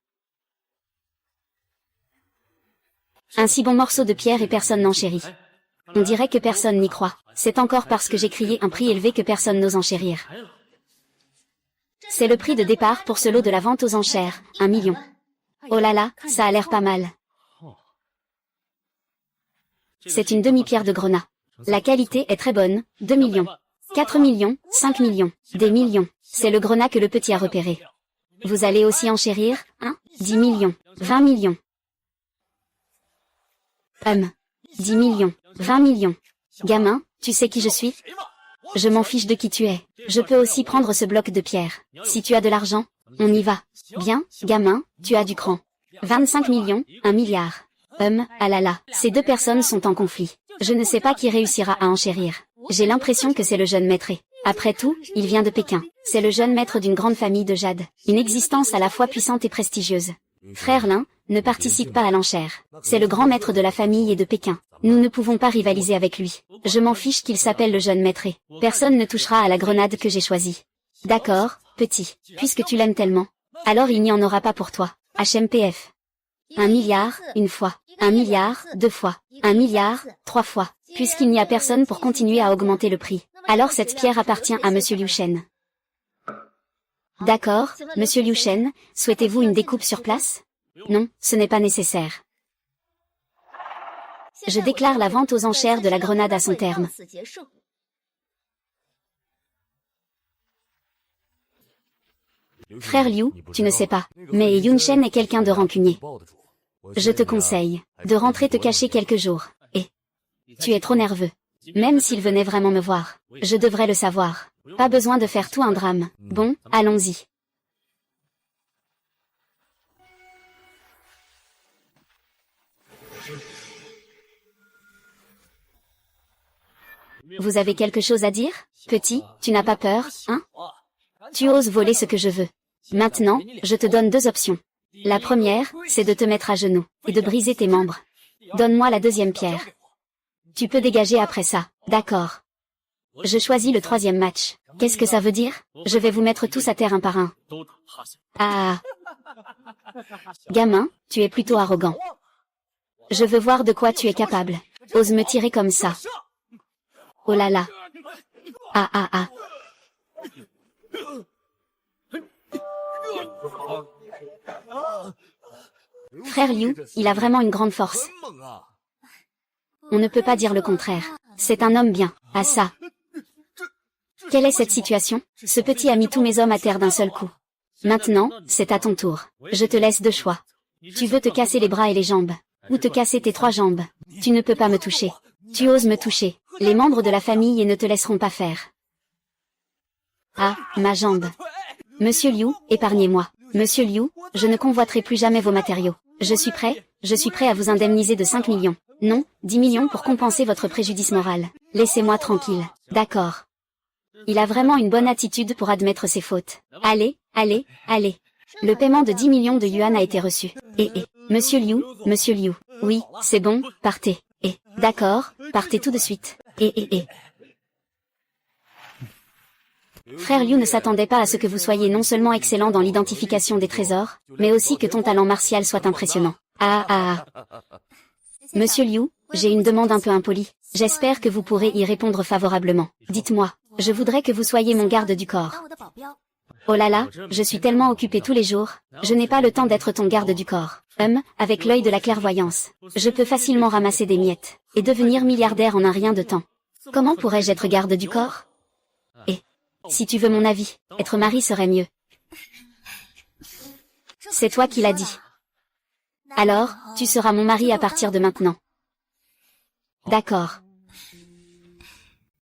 S1: Un si bon morceau de pierre et personne n'enchérit. On dirait que personne n'y croit. C'est encore parce que j'ai crié un prix élevé que personne n'ose enchérir. C'est le prix de départ pour ce lot de la vente aux enchères, 1 million. Oh là là, ça a l'air pas mal. C'est une demi-pierre de grenat. La qualité est très bonne, 2 millions. 4 millions, 5 millions, des millions. C'est le grenat que le petit a repéré. Vous allez aussi enchérir, 10 millions, 20 millions. 10 millions, 20 millions. Gamin, tu sais qui je suis? Je m'en fiche de qui tu es. Je peux aussi prendre ce bloc de pierre. Si tu as de l'argent, on y va. Bien, gamin, tu as du cran. 25 millions, 1 milliard. Ah là là, ces deux personnes sont en conflit. Je ne sais pas qui réussira à enchérir. J'ai l'impression que c'est le jeune maître. Après tout, il vient de Pékin. C'est le jeune maître d'une grande famille de jade. Une existence à la fois puissante et prestigieuse. Frère Lin, ne participe pas à l'enchère. C'est le grand maître de la famille et de Pékin. Nous ne pouvons pas rivaliser avec lui. Je m'en fiche qu'il s'appelle le jeune maître. Personne ne touchera à la grenade que j'ai choisie. D'accord, petit, puisque tu l'aimes tellement. Alors il n'y en aura pas pour toi. HMPF. 1 milliard, une fois. 1 milliard, deux fois. 1 milliard, trois fois. Puisqu'il n'y a personne pour continuer à augmenter le prix. Alors cette pierre appartient à Monsieur Liu Shen. D'accord, Monsieur Liu Shen, souhaitez-vous une découpe sur place? Non, ce n'est pas nécessaire. Je déclare la vente aux enchères de la grenade à son terme. Frère Liu, tu ne sais pas, mais Yun Shen est quelqu'un de rancunier. Je te conseille de rentrer te cacher quelques jours. Et tu es trop nerveux. Même s'il venait vraiment me voir, je devrais le savoir. Pas besoin de faire tout un drame. Bon, allons-y. Vous avez quelque chose à dire? Petit, tu n'as pas peur, hein? Tu oses voler ce que je veux. Maintenant, je te donne deux options. La première, c'est de te mettre à genoux, et de briser tes membres. Donne-moi la deuxième pierre. Tu peux dégager après ça, d'accord. Je choisis le troisième match. Qu'est-ce que ça veut dire? Je vais vous mettre tous à terre un par un. Gamin, tu es plutôt arrogant. Je veux voir de quoi tu es capable. Ose me tirer comme ça. Oh là là. Frère Liu, il a vraiment une grande force. On ne peut pas dire le contraire. C'est un homme bien. Ah ça. Quelle est cette situation? Ce petit a mis tous mes hommes à terre d'un seul coup. Maintenant, c'est à ton tour. Je te laisse deux choix. Tu veux te casser les bras et les jambes, ou te casser tes trois jambes. Tu ne peux pas me toucher. Tu oses me toucher. Les membres de la famille ne te laisseront pas faire. Ah, ma jambe. Monsieur Liu, épargnez-moi. Monsieur Liu, je ne convoiterai plus jamais vos matériaux. Je suis prêt à vous indemniser de 5 millions. Non, 10 millions pour compenser votre préjudice moral. Laissez-moi tranquille. D'accord. Il a vraiment une bonne attitude pour admettre ses fautes. Allez, allez, allez. Le paiement de 10 millions de yuan a été reçu. Monsieur Liu, oui, c'est bon, partez. D'accord, partez tout de suite. Frère Liu ne s'attendait pas à ce que vous soyez non seulement excellent dans l'identification des trésors, mais aussi que ton talent martial soit impressionnant. Monsieur Liu, j'ai une demande un peu impolie. J'espère que vous pourrez y répondre favorablement. Dites-moi, je voudrais que vous soyez mon garde du corps. Oh là là, je suis tellement occupé tous les jours, je n'ai pas le temps d'être ton garde du corps. Avec l'œil de la clairvoyance, je peux facilement ramasser des miettes, et devenir milliardaire en un rien de temps. Comment pourrais-je être garde du corps? Si tu veux mon avis, être mari serait mieux. C'est toi qui l'as dit. Alors, tu seras mon mari à partir de maintenant. D'accord.